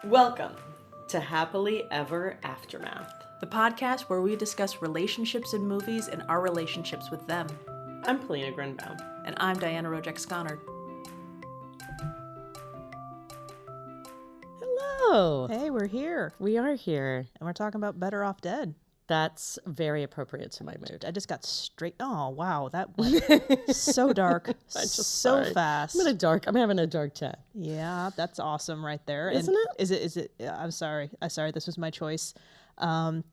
Welcome to Happily Ever Aftermath. The podcast where we discuss relationships in movies and our relationships with them. I'm Polina Grunbaum. And I'm Diana Rojek-Skonard. Hello. Hey, we're here. We are here. And we're talking about Better Off Dead. That's very appropriate to my mood. I just got straight... Oh, wow. That went so dark. So fast. I'm having a dark chat. Yeah, that's awesome right there. Isn't it? Is it? I'm sorry. This was my choice.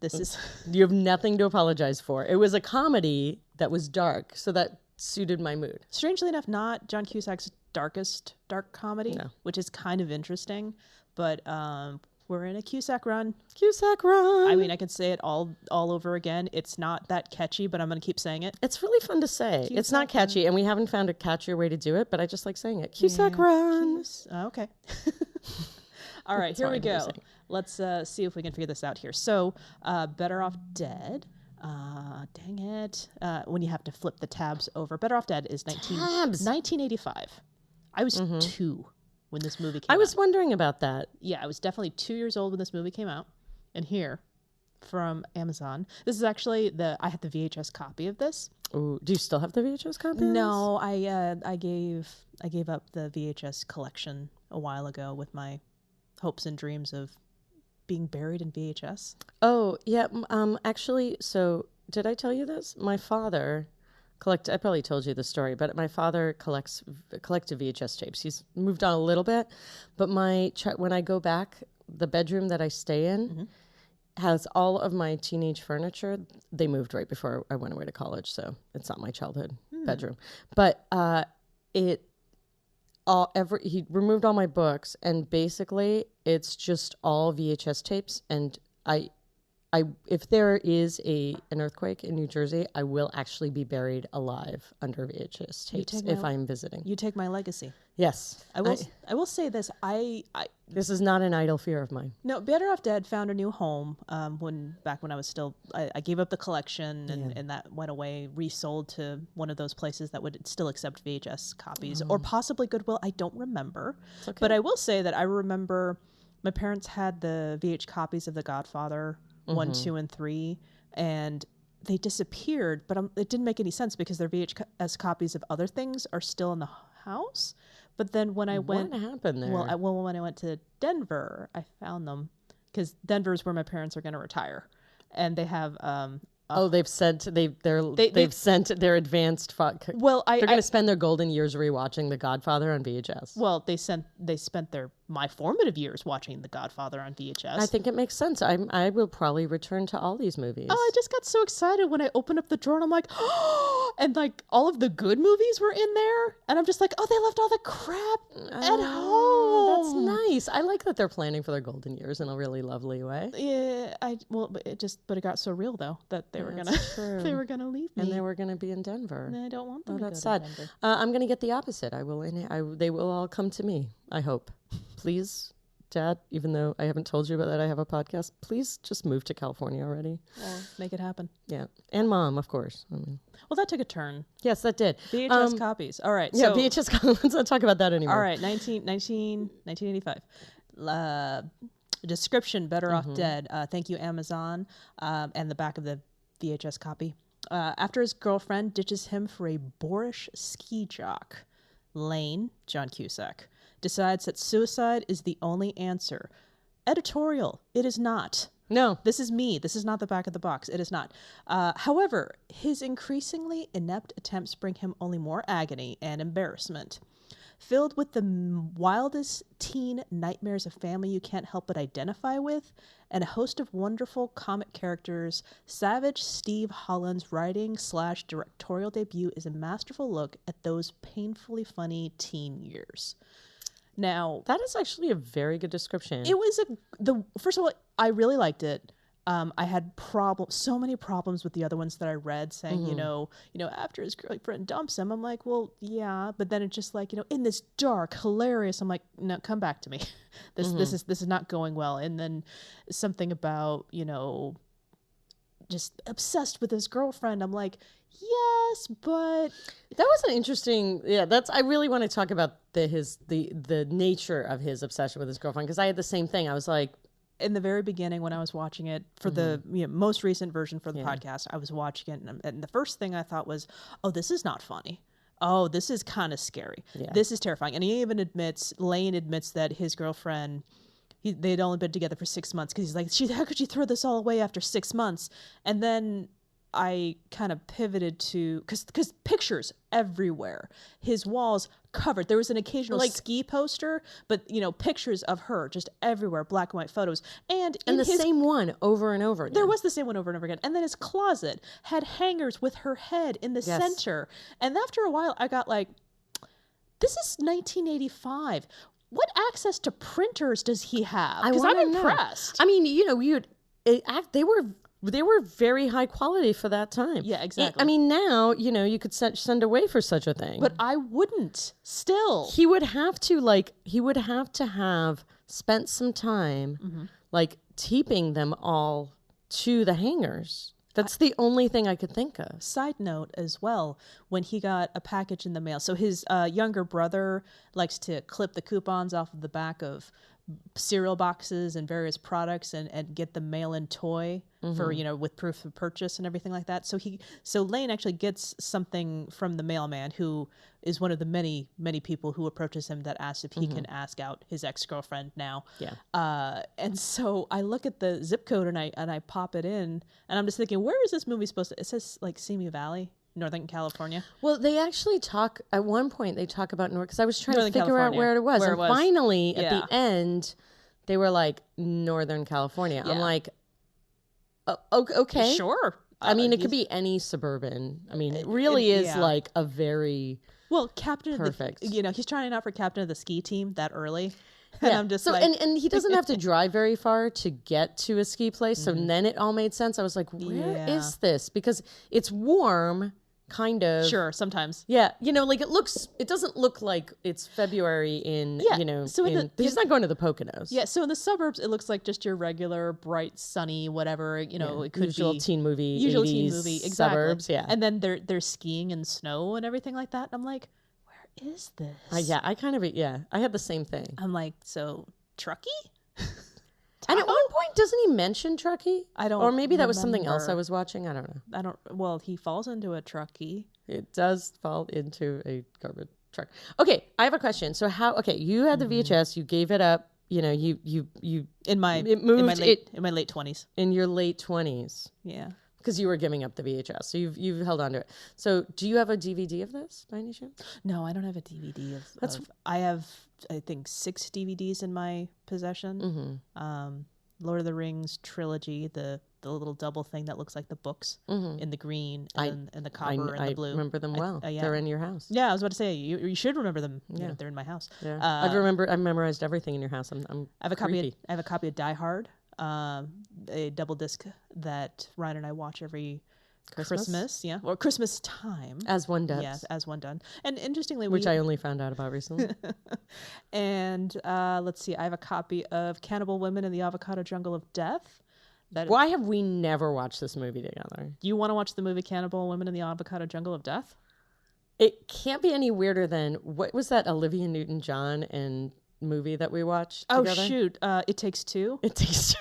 This is... You have nothing to apologize for. It was a comedy that was dark, so that suited my mood. Strangely enough, not John Cusack's darkest dark comedy, which is kind of interesting. But we're in a Cusack Run. Cusack Run. I mean, I could say it all over again. It's not that catchy, but I'm going to keep saying it. It's really fun to say. Cusack it's not catchy, and we haven't found a catchier way to do it, but I just like saying it. Cusack Run. Okay. All right, here we go. Let's see if we can figure this out here. So, Better Off Dead. Dang it. When you have to flip the tabs over. Better Off Dead is 1985. I was 2 when this movie came out. I was wondering about that. Yeah, I was definitely 2 years old when this movie came out. And here, from Amazon. This is actually I had the VHS copy of this. Ooh, do you still have the VHS copy? No, I gave up the VHS collection a while ago with my hopes and dreams of being buried in VHS. Oh, yeah. Actually, so did I tell you this? My father I probably told you the story, but my father collected VHS tapes. He's moved on a little bit, but when I go back, the bedroom that I stay in has all of my teenage furniture. They moved right before I went away to college, so it's not my childhood bedroom. But he removed all my books, and basically it's just all VHS tapes. And if there is an earthquake in New Jersey, I will actually be buried alive under VHS tapes if I'm visiting. You take my legacy. Yes. I will say this. This is not an idle fear of mine. No, Better Off Dead found a new home when I was still... I gave up the collection and that went away, resold to one of those places that would still accept VHS copies or possibly Goodwill. I don't remember. Okay. But I will say that I remember my parents had the VH copies of The Godfather 1, 2, and 3, and they disappeared, but it didn't make any sense because their VHS copies of other things are still in the house. But then when I went... What happened there? Well, when I went to Denver, I found them because Denver is where my parents are going to retire, and they have... they've sent their advanced... Well, they're going to spend their golden years rewatching The Godfather on VHS. Well, they spent my formative years watching The Godfather on VHS. I think it makes sense. I will probably return to all these movies. Oh, I just got so excited when I opened up the drawer and I'm like, oh, and like all of the good movies were in there, and I'm just like, oh, they left all the crap at home. That's nice. I like that they're planning for their golden years in a really lovely way. Yeah, but it got so real though that they were gonna leave me, and they were gonna be in Denver. And I don't want them. That's sad. I'm gonna get the opposite. They will all come to me. I hope. Please, Dad, even though I haven't told you about that I have a podcast, please just move to California already. Well, make it happen. Yeah. And Mom, of course. Well, that took a turn. Yes, that did. VHS copies. All right. Yeah, VHS copies. Let's not talk about that anymore. All right, 1985. Description, Better Off Dead. Thank you, Amazon. And the back of the VHS copy. After his girlfriend ditches him for a boorish ski jock, Lane, John Cusack, decides that suicide is the only answer. Editorial, it is not. No. This is me. This is not the back of the box. It is not. However, his increasingly inept attempts bring him only more agony and embarrassment. Filled with the wildest teen nightmares a family you can't help but identify with, and a host of wonderful comic characters, Savage Steve Holland's writing/directorial debut is a masterful look at those painfully funny teen years. Now, that is actually a very good description. It was first of all, I really liked it. I had so many problems with the other ones that I read saying, you know, after his girlfriend dumps him, I'm like, well, yeah, but then it's just like, in this dark, hilarious, I'm like, no, come back to me. This is not going well. And then something about, just obsessed with his girlfriend. I'm like, yes, but that was an interesting. Yeah, I really want to talk about the nature of his obsession with his girlfriend, because I had the same thing. I was like, in the very beginning when I was watching it for the most recent version for the podcast, I was watching it, and the first thing I thought was, oh, this is not funny. Oh, this is kind of scary. Yeah. This is terrifying. And Lane admits that his girlfriend, they'd only been together for 6 months, because he's like, how could you throw this all away after 6 months? And then I kind of pivoted to, because pictures everywhere, his walls covered. There was an occasional ski poster, but pictures of her just everywhere, black and white photos, and the same one over and over again. There was the same one over and over again, and then his closet had hangers with her head in the center. And after a while, I got like, this is 1985. What access to printers does he have? Because I'm impressed. I mean, they were very high quality for that time. Yeah, exactly. I mean, now, you could send away for such a thing. But I wouldn't still. He would have to have spent some time taping them all to the hangers. That's the only thing I could think of. Side note as well, when he got a package in the mail. So his younger brother likes to clip the coupons off of the back of cereal boxes and various products and get the mail-in toy for, with proof of purchase and everything like that. So Lane actually gets something from the mailman, who is one of the many, many people who approaches him that asks if he can ask out his ex-girlfriend now. Yeah. And so I look at the zip code and I pop it in, and I'm just thinking, where is this movie supposed to, it says Simi Valley, Northern California. Well, they actually talk, at one point they talk about because I was trying to figure out where it was. And finally, at the end, they were like, Northern California. Yeah. I'm like, okay. Sure. I mean, it could be any suburban. I mean, it really is like a very captain perfect. Of the, he's trying out for captain of the ski team that early. And I'm just and he doesn't have to drive very far to get to a ski place. So then it all made sense. I was like, where is this? Because it's warm, kind of. Sure, sometimes. Yeah. It doesn't look like it's February in, so he's not going to the Poconos. Yeah. So in the suburbs, it looks like just your regular, bright, sunny, whatever, it could usual be. Teen movie, usual 80s teen movie, exactly. Suburbs. Yeah. And then they're skiing in snow and everything like that. And I'm like, is this? I had the same thing. I'm like, so Truckee? And at one point, doesn't he mention Truckee? I don't. Or maybe that was remember. something else I was watching. I don't know. Well, he falls into a Truckee. It does fall into a garbage truck. Okay, I have a question. So you had the VHS, you gave it up. You in my late 20s. In your late 20s. Yeah. Because you were giving up the VHS, so you've held on to it. So, do you have a DVD of this by any chance? No, I don't have a DVD of. I have, I think, 6 DVDs in my possession. Lord of the Rings trilogy, the little double thing that looks like the books in the green and the copper and the blue. I remember them well. They're in your house. Yeah, I was about to say you should remember them. Yeah, they're in my house. Yeah. I've memorized everything in your house. I have a copy of Die Hard. A double disc that Ryan and I watch every Christmas, or Christmas time, as one does. Yes, as one done. And interestingly, which I only found out about recently. And let's see, I have a copy of Cannibal Women in the Avocado Jungle of Death. Why have we never watched this movie together? Do you want to watch the movie Cannibal Women in the Avocado Jungle of Death? It can't be any weirder than, what was that Olivia Newton-John and movie that we watched together? Oh shoot, It Takes Two. It Takes Two.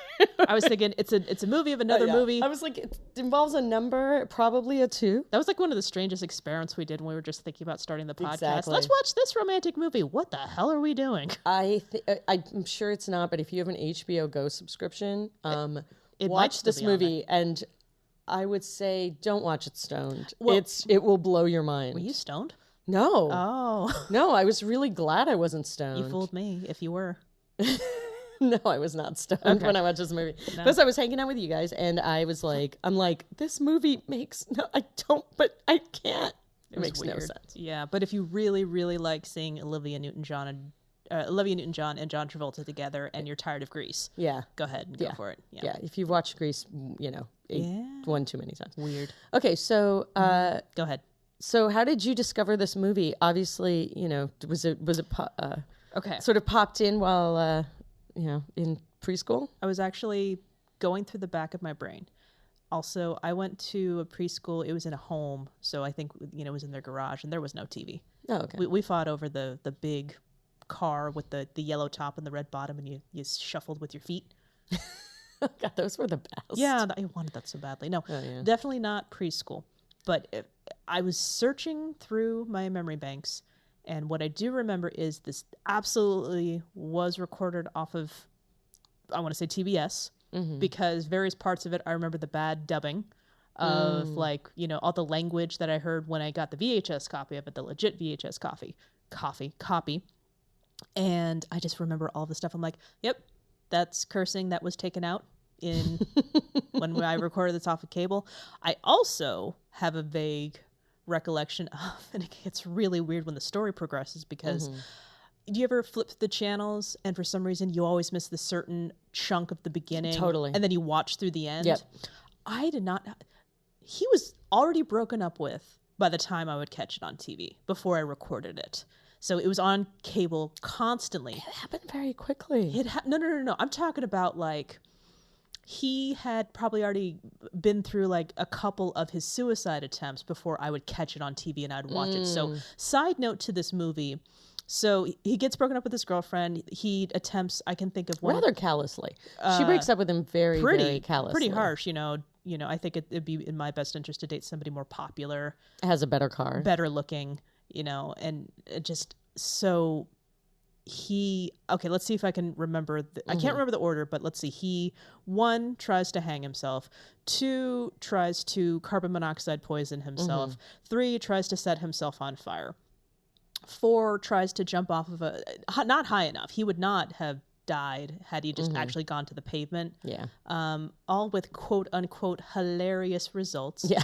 I was thinking it's a movie of another movie. I was like, it involves a number, probably a 2. That was like one of the strangest experiments we did when we were just thinking about starting the podcast. Exactly. Let's watch this romantic movie. What the hell are we doing? I'm sure it's not, but if you have an HBO Go subscription, watch this movie, and I would say don't watch it stoned. Well, it will blow your mind. Were you stoned? No. Oh. No, I was really glad I wasn't stoned. You fooled me if you were. No, I was not stoned when I watched this movie. No. Because I was hanging out with you guys, and I was like, this movie makes I can't. It makes weird. No sense. Yeah, but if you really, really like seeing Olivia Newton-John and John Travolta together, and you're tired of Grease, go ahead and go for it. Yeah, if you've watched Grease, one too many times. Weird. Okay, so go ahead. So how did you discover this movie? Obviously, was it sort of popped in while in preschool? I was actually going through the back of my brain. Also, I went to a preschool. It was in a home, so I think it was in their garage, and there was no TV. Oh, okay. We fought over the big car with the yellow top and the red bottom, and you shuffled with your feet. God, those were the best. Yeah, I wanted that so badly. No, definitely not preschool. But I was searching through my memory banks, and what I do remember is this absolutely was recorded off of, I want to say TBS, because various parts of it, I remember the bad dubbing of all the language that I heard when I got the VHS copy of it, the legit VHS copy. And I just remember all the stuff. I'm like, yep, that's cursing that was taken out in when I recorded this off of cable. I also have a vague recollection of, and it gets really weird when the story progresses, because do you ever flip the channels and for some reason you always miss the certain chunk of the beginning? Totally. And then you watch through the end? Yep. I did not. He was already broken up with by the time I would catch it on TV before I recorded it. So it was on cable constantly. It happened very quickly. No. I'm talking about he had probably already been through a couple of his suicide attempts before I would catch it on TV and I'd watch it. So side note to this movie. So he gets broken up with his girlfriend. He attempts, I can think of one. Rather callously. She breaks up with him very callously. Pretty harsh, I think it'd be in my best interest to date somebody more popular. Has a better car. Better looking, and it just so okay, let's see if I can remember. I can't remember the order, but let's see. He, 1, tries to hang himself. 2, tries to carbon monoxide poison himself. 3, tries to set himself on fire. 4, tries to jump off of not high enough. He would not have died had he just actually gone to the pavement. Yeah. All with quote unquote hilarious results. Yeah.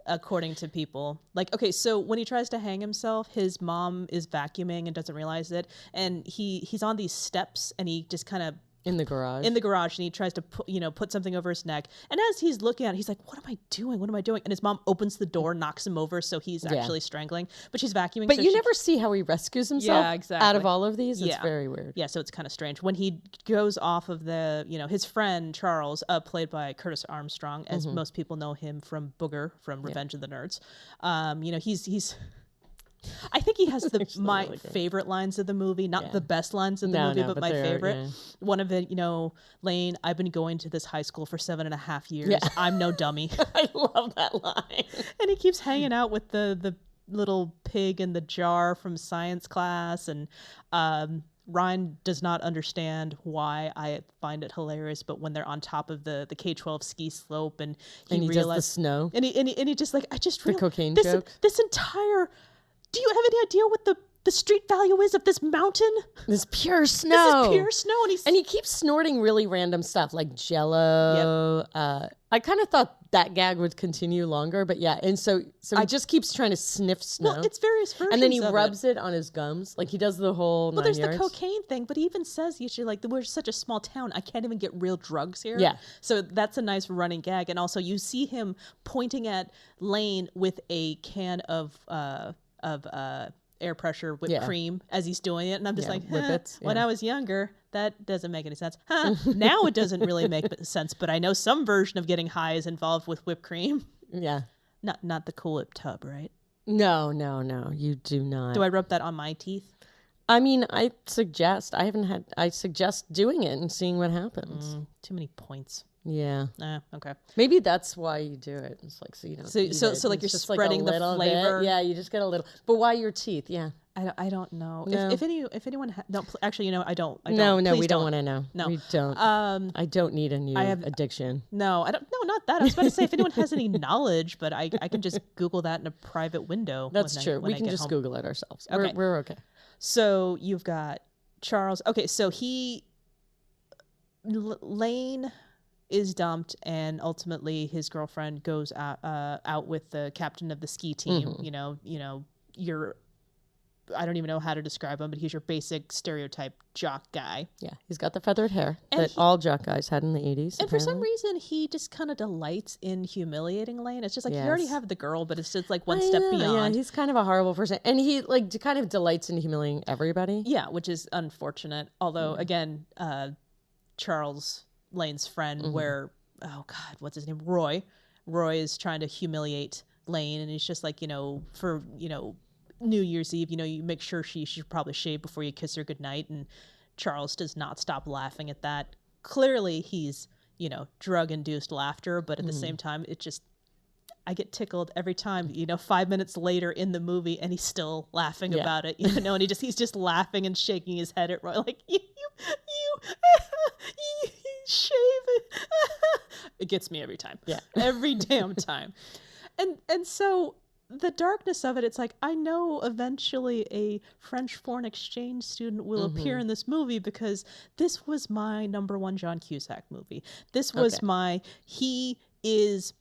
According to people. Okay, so when he tries to hang himself, his mom is vacuuming and doesn't realize it. And he's on these steps and he just kind of in the garage, and he tries to put something over his neck. And as he's looking at it, he's like, what am I doing? And his mom opens the door, knocks him over, so he's actually strangling. But she's vacuuming. But you never see how he rescues himself. Yeah, exactly. Out of all of these, it's very weird. Yeah, so it's kind of strange. When he goes off of his friend Charles, played by Curtis Armstrong, as most people know him from Booger from Revenge of the Nerds. He's I think he has my favorite lines of the movie, not the best lines of the movie, but my favorite. Yeah. One of it, Lane, I've been going to this high school for 7.5 years. Yeah. I'm no dummy. I love that line. And he keeps hanging out with the little pig in the jar from science class. And Ryan does not understand why I find it hilarious, but when they're on top of the K-12 ski slope and he realizes does the snow. And he just I just the cocaine this, joke. This entire... Do you have any idea what the street value is of this mountain? This pure snow. And he keeps snorting really random stuff like Jell-O. Yep. I kind of thought that gag would continue longer, but yeah. And so he just keeps trying to sniff snow. Well, it's various versions. And then he rubs it on his gums. He does the whole 9 yards. There's the cocaine thing, but he even says usually we're such a small town, I can't even get real drugs here. Yeah. So that's a nice running gag. And also you see him pointing at Lane with a can of air pressure whipped cream as he's doing it, and I'm just when I was younger, that doesn't make any sense. Now it doesn't really make sense, but I know some version of getting high is involved with whipped cream. Yeah, not the Cool Whip tub, right? No, you do not. Do I rub that on my teeth? I mean, I suggest doing it and seeing what happens. Too many points. Yeah. Okay. Maybe that's why you do it. It's so you don't. So you're just spreading the flavor. Bit. Yeah, you just get a little. But why your teeth? Yeah. I don't know. No. If anyone don't actually, I don't. No, we don't want to know. No, we don't. I don't need a new addiction. No, I don't. No, not that. I was about to say if anyone has any knowledge, but I can just Google that in a private window. That's true. We can just Google it ourselves. Okay. We're okay. So you've got Charles. Okay, so Lane is dumped, and ultimately his girlfriend goes out with the captain of the ski team. I don't even know how to describe him, but he's your basic stereotype jock guy. Yeah, he's got the feathered hair that all jock guys had in the 80s. And for some reason, he just kind of delights in humiliating Lane. It's just you already have the girl, but it's just one step beyond. Yeah, he's kind of a horrible person. And he kind of delights in humiliating everybody. Yeah, which is unfortunate. Although, again, Charles, Lane's friend, where oh God, what's his name? Roy. Roy is trying to humiliate Lane, and he's just like, for, New Year's Eve, you make sure she should probably shave before you kiss her goodnight. And Charles does not stop laughing at that. Clearly he's, drug-induced laughter, but at the same time, I get tickled every time, 5 minutes later in the movie, and he's still laughing about it, and he's just laughing and shaking his head at Roy, like, you shave it. It gets me every time. Yeah. Every damn time. And so the darkness of it, it's like, I know eventually a French foreign exchange student will appear in this movie, because this was my number one John Cusack movie. This was he is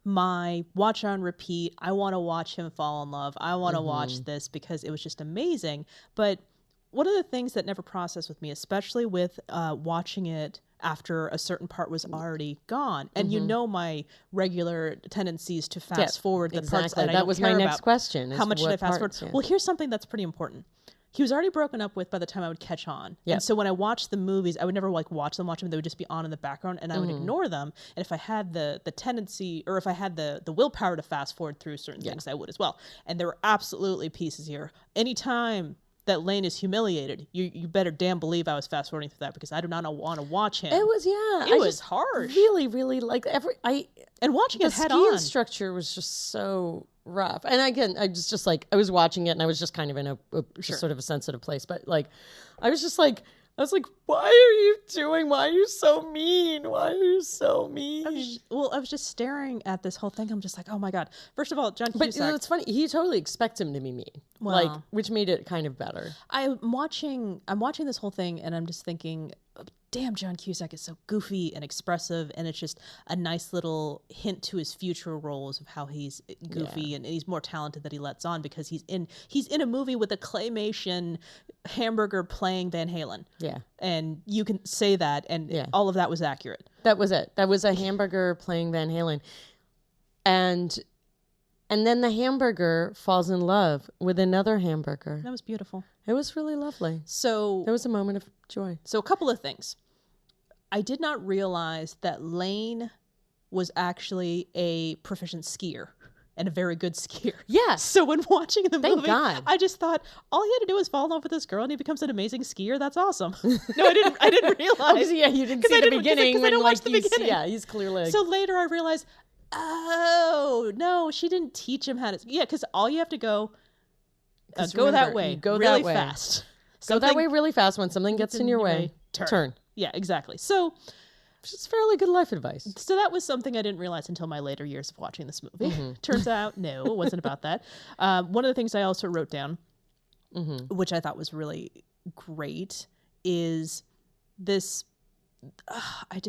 my watch on repeat. I want to watch him fall in love. I want to watch this because it was just amazing. But one of the things that never processed with me, especially with watching it after a certain part was already gone, and my regular tendencies to fast forward the parts that I don't was care my next about. question. How much did I fast forward? Well, here's something that's pretty important. He was already broken up with by the time I would catch on. Yeah. And so when I watched the movies, I would never watch them. They would just be on in the background, and I would ignore them. And if I had the tendency, or if I had the willpower to fast forward through certain things, I would as well. And there were absolutely pieces here. Anytime that Lane is humiliated, you better damn believe I was fast forwarding through that, because I do not want to watch him. It was it was harsh. Really, really and watching it head on. The on. structure was just so rough. And again, I just like, I was watching it, and I was just kind of in a sort of a sensitive place. But like, I was like, why are you so mean? Why are you so mean? I was just staring at this whole thing. I'm just like, oh my God. First of all, John Cusack. But it's funny. He totally expects him to be mean. Well, which made it kind of better. I'm watching this whole thing, and I'm just thinking, damn, John Cusack is so goofy and expressive, and it's just a nice little hint to his future roles of how he's goofy and he's more talented than he lets on, because he's in a movie with a claymation hamburger playing Van Halen. Yeah. And you can say that, and all of that was accurate. That was it. That was a hamburger playing Van Halen. And then the hamburger falls in love with another hamburger. That was beautiful. It was really lovely. So there was a moment of joy. So a couple of things. I did not realize that Lane was actually a proficient skier and a very good skier. Yes. So when watching the movie, God. I just thought, all he had to do was fall in love with this girl and he becomes an amazing skier. That's awesome. No, I didn't realize. You didn't see the beginning. Because I don't watch the beginning. Yeah, he's clearly. So later I realized, oh, no, she didn't teach him how to. Yeah, because all you have to go that way. Go really that way. Fast. Go that way really fast. When something gets in your way, turn. Yeah, exactly. So it's fairly good life advice. So that was something I didn't realize until my later years of watching this movie. Turns out, no, it wasn't about that. One of the things I also wrote down, which I thought was really great, is this. I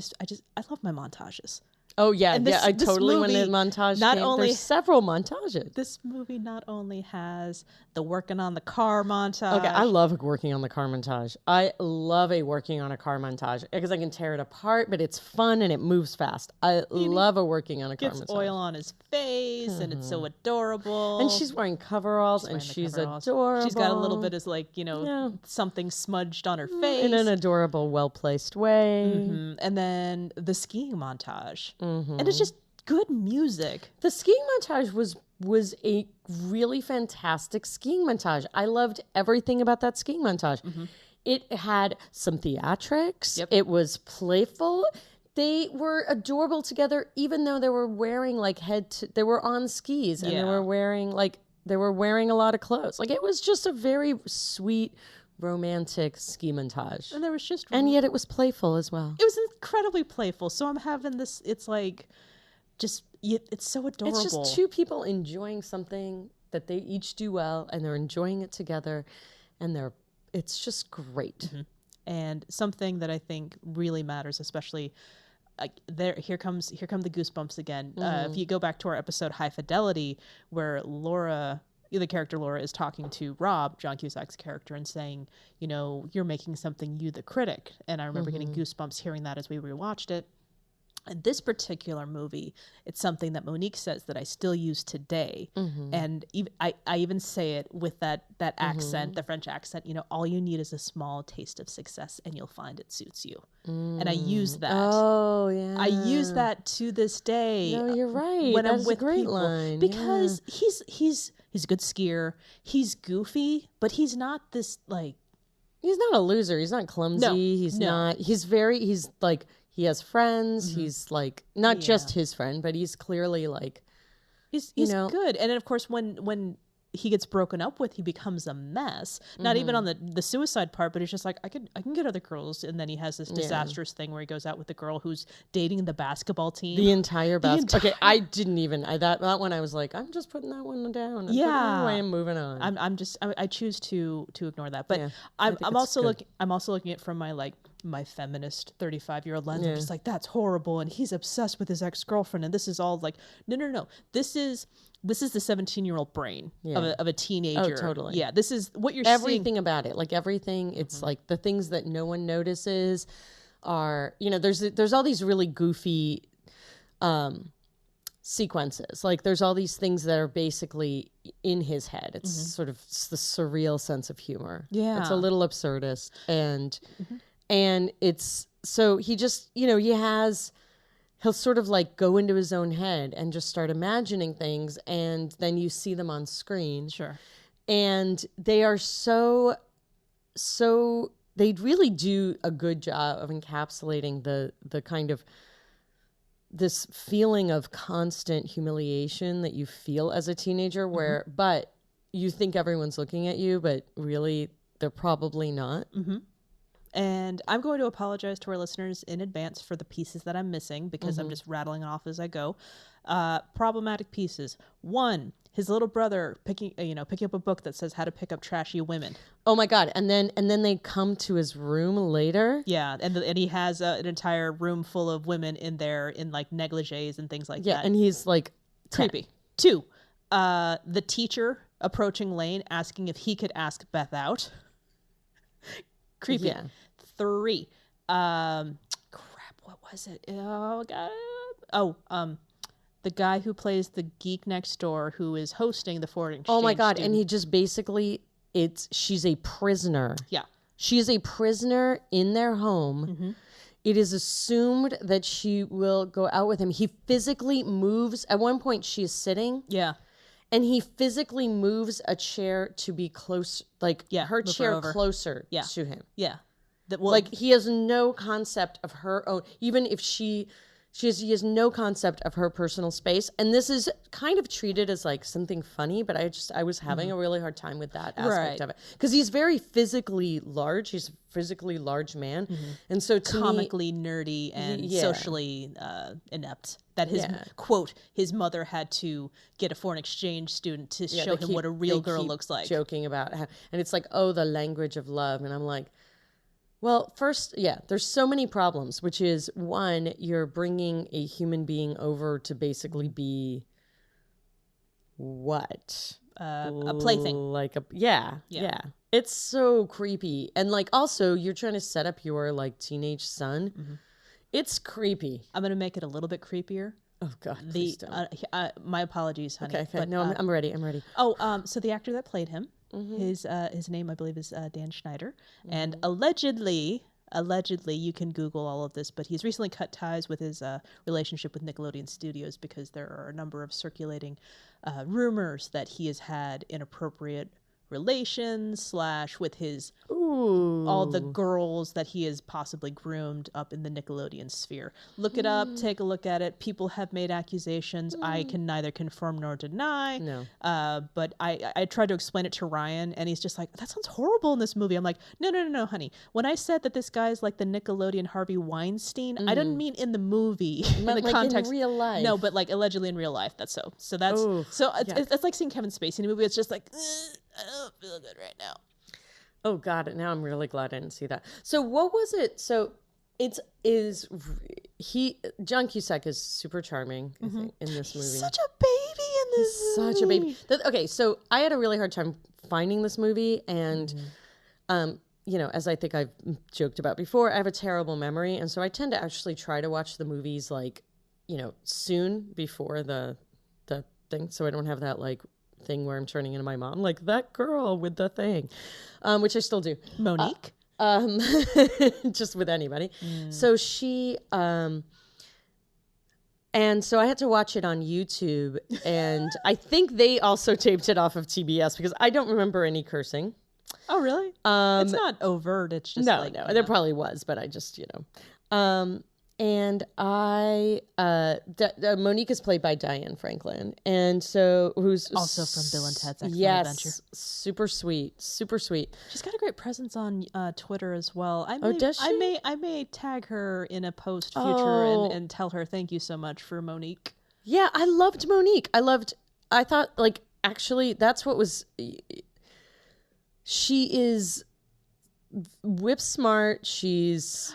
love my montages. Oh yeah, I totally went in montage. There's several montages. This movie not only has the working on the car montage. Okay, I love working on the car montage. I love a working on a car montage because I can tear it apart, but it's fun and it moves fast. I love a working on a car montage. Gets oil on his face and it's so adorable. And she's wearing coveralls and she's adorable. She's got a little bit of something smudged on her face in an adorable, well-placed way. And then the skiing montage. And it's just good music. The skiing montage was a really fantastic skiing montage. I loved everything about that skiing montage. It had some theatrics. Yep. It was playful. They were adorable together, even though they were wearing they were on skis and they were wearing a lot of clothes. Like, it was just a very sweet, romantic ski montage. And there was just... And yet it was playful as well. It was incredibly playful. So I'm having this... It's like... it's so adorable. It's just two people enjoying something that they each do well, and they're enjoying it together, and it's just great. And something that I think really matters, especially... here come the goosebumps again. If you go back to our episode High Fidelity, where Laura... the character Laura is talking to Rob, John Cusack's character, and saying, you're making something, you the critic. And I remember getting goosebumps hearing that as we rewatched it. In this particular movie, it's something that Monique says that I still use today. And I even say it with that accent, the French accent, all you need is a small taste of success and you'll find it suits you. And I use that. Oh, yeah. I use that to this day. No, you're right. When That I'm is with a great people. line. Because he's a good skier. He's goofy, but he's not this like... He's not a loser. He's not clumsy. No, He's not... He's like... He has friends. He's like not just his friend, but he's clearly like he's good. And then of course when he gets broken up with, he becomes a mess. Not even on the suicide part, but he's just like I can get other girls. And then he has this disastrous thing where he goes out with the girl who's dating the basketball team. The entire basketball. Okay, I didn't even that one. I was like, I'm just putting that one down. I'm moving on. I choose to ignore that. But I'm also looking at it from my feminist 35-year-old lens. I'm just like, that's horrible, and he's obsessed with his ex-girlfriend, and this is all like, no. This is the 17-year-old brain of a teenager. Oh, totally. Yeah, this is what you're everything seeing. about it. Like everything, it's like the things that no one notices are, there's all these really goofy sequences. Like there's all these things that are basically in his head. It's sort of the surreal sense of humor. Yeah. It's a little absurdist, and it's so he just he'll sort of like go into his own head and just start imagining things, and then you see them on screen. Sure. And they are so they really do a good job of encapsulating the kind of this feeling of constant humiliation that you feel as a teenager where but you think everyone's looking at you, but really they're probably not. And I'm going to apologize to our listeners in advance for the pieces that I'm missing because I'm just rattling off as I go. Problematic pieces. 1, his little brother picking up a book that says how to pick up trashy women. Oh my God! And then they come to his room later. Yeah, and he has an entire room full of women in there in like negligees and things like that. Yeah, and he's like creepy. 2, the teacher approaching Lane asking if he could ask Beth out. Creepy. Yeah. 3, crap, what was it? Oh God. The guy who plays the geek next door who is hosting the foreign exchange. Oh my God! student. And he just basically she's a prisoner. Yeah. She is a prisoner in their home. It is assumed that she will go out with him. He physically moves. At one point, she is sitting. Yeah. And he physically moves a chair to be close, like her chair closer to him. Yeah. Like he has no concept of her own, even if he has no concept of her personal space. And this is kind of treated as like something funny, but I was having a really hard time with that aspect of it. Because he's very physically large. He's a physically large man. And so to comically nerdy and socially inept. That his mother had to get a foreign exchange student to show him what a real girl looks like. Joking about how, and it's like, oh, the language of love. And I'm like, well, first, there's so many problems, which is 1, you're bringing a human being over to basically be what? A plaything. Like yeah. It's so creepy. And like also you're trying to set up your like teenage son. It's creepy. I'm going to make it a little bit creepier. Oh God, please don't. My apologies, honey. Okay. But, No, I'm ready. Oh, so the actor that played him, his name I believe is Dan Schneider, and allegedly you can Google all of this, but he's recently cut ties with his relationship with Nickelodeon Studios because there are a number of circulating rumors that he has had inappropriate relations / with his all the girls that he has possibly groomed up in the Nickelodeon sphere. Look it up, take a look at it. People have made accusations. I can neither confirm nor deny. No. But I tried to explain it to Ryan, and he's just like, that sounds horrible in this movie. I'm like, no, honey. When I said that this guy's like the Nickelodeon Harvey Weinstein, I didn't mean in the movie. In the like context. in real life. No, but like allegedly in real life. That's so. So that's it's like seeing Kevin Spacey in a movie. It's just like, I don't feel good right now. Oh God! Now I'm really glad I didn't see that. So what was it? So John Cusack is super charming, I think, in this movie. He's such a baby in this movie. Such a baby. Okay, so I had a really hard time finding this movie, and as I think I've joked about before, I have a terrible memory. And so I tend to actually try to watch the movies like, soon before the thing. So I don't have that like thing where I'm turning into my mom, like that girl with the thing, which I still do. Monique? Just with anybody. So she, and so I had to watch it on YouTube, and I think they also taped it off of TBS because I don't remember any cursing. Oh, really? It's not overt. It's just no. There probably was, but I just, and I, Monique is played by Diane Franklin, and so who's also from Bill and Ted's Excellent Adventure. Super sweet. She's got a great presence on Twitter as well. Does she? I may tag her in a post future and tell her thank you so much for Monique. Yeah, I loved Monique. I thought like actually that's what was. She is whip smart. She is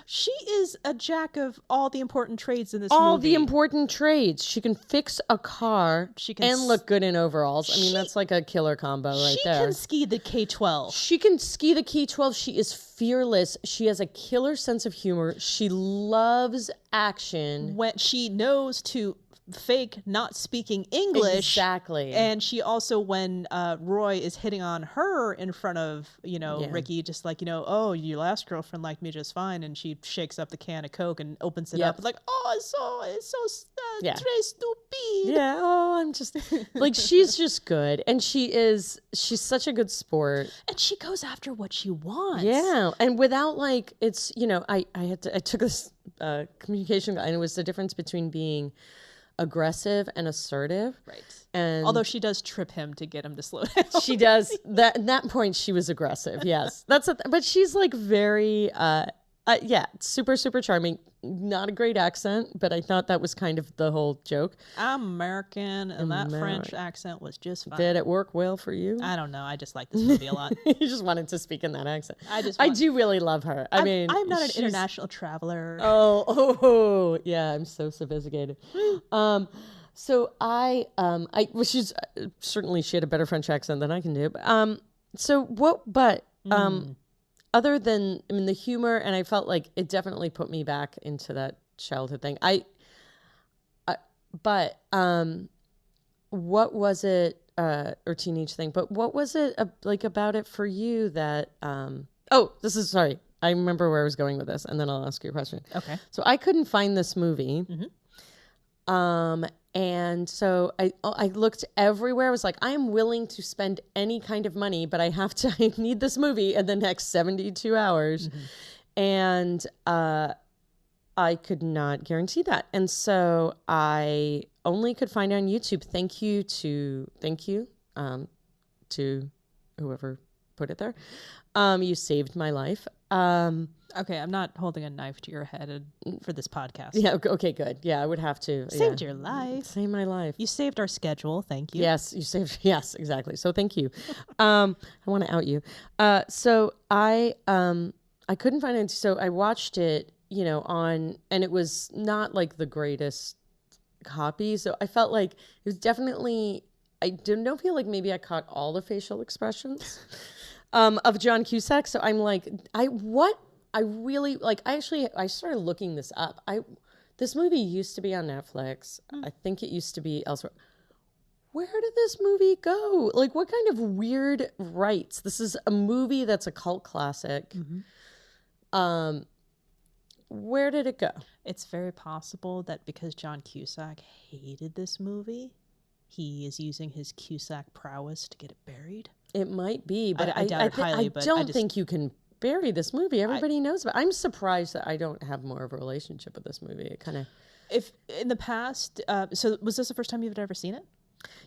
a jack of all the important trades in this movie. All the important trades. She can fix a car. She can look good in overalls. I mean, that's like a killer combo right there. She can ski the K-12. She can ski the K-12. She is fearless. She has a killer sense of humor. She loves action. When she knows to fake not speaking English. Exactly. And she also, when Roy is hitting on her in front of, Ricky, just like, oh, your last girlfriend liked me just fine. And she shakes up the can of Coke and opens it up. It's like, oh, it's so très stupid. Yeah. Oh, I'm just like, she's just good. And she's such a good sport. And she goes after what she wants. Yeah. And without like, it's, I took this communication guide, and it was the difference between being aggressive and assertive. Right. And although she does trip him to get him to slow down. She does. At that point she was aggressive. Yes. But she's like very super, super charming. Not a great accent, but I thought that was kind of the whole joke. I'm American, and that French accent was just fine. Did it work well for you? I don't know. I just like this movie a lot. You just wanted to speak in that accent. I do really love her. I'm not an international traveler. Oh, yeah. I'm so sophisticated. So she's certainly, she had a better French accent than I can do. Other than, the humor, and I felt like it definitely put me back into that childhood thing. What was it, or teenage thing, but what was it about it for you that, sorry, I remember where I was going with this, and then I'll ask you a question. Okay. So I couldn't find this movie. Mm-hmm. And so I looked everywhere. I was like, I am willing to spend any kind of money, but I need this movie in the next 72 hours. Mm-hmm. And I could not guarantee that. And so I only could find it on YouTube. Thank you to whoever put it there. You saved my life. Okay, I'm not holding a knife to your head for this podcast. Yeah, okay, good. Yeah, I would have to. Saved your life. Saved my life. You saved our schedule. Thank you. Yes, yes, exactly. So thank you. I want to out you. So I couldn't find it. So I watched it, and it was not like the greatest copy. So I felt like it was definitely, I don't feel like maybe I caught all the facial expressions of John Cusack. So I'm like, I started looking this up. This movie used to be on Netflix. I think it used to be elsewhere. Where did this movie go? Like, what kind of weird rights? This is a movie that's a cult classic. Mm-hmm. Where did it go? It's very possible that because John Cusack hated this movie, he is using his Cusack prowess to get it buried. It might be, but I doubt it highly. I don't think you can bury this movie. Everybody knows about it. I'm surprised that I don't have more of a relationship with this movie. It kind of... If in the past, so was this the first time you've ever seen it?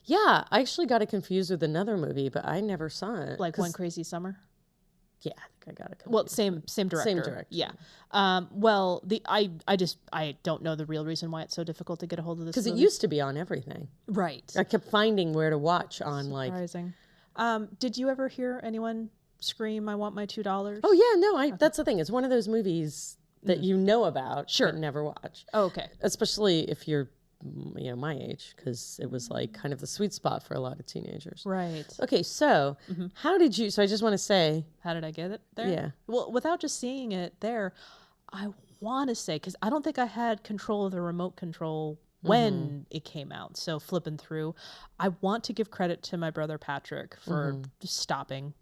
Yeah, I actually got it confused with another movie, but I never saw it. Like One Crazy Summer? Yeah, I think I got it confused. Well, same director. Same director. Yeah. I don't know the real reason why it's so difficult to get a hold of this movie. Because it used to be on everything. Right. I kept finding where to watch on Surprising. Did you ever hear anyone scream, "I want my $2"? Oh yeah, no, okay. That's the thing. It's one of those movies that you know about, but never watch. Oh, okay. Especially if you're my age, because it was like kind of the sweet spot for a lot of teenagers. Right. Okay, so how did you? So I just want to say, how did I get it there? Yeah. Well, without just seeing it there, I want to say, because I don't think I had control of the remote control when it came out. So flipping through, I want to give credit to my brother Patrick for stopping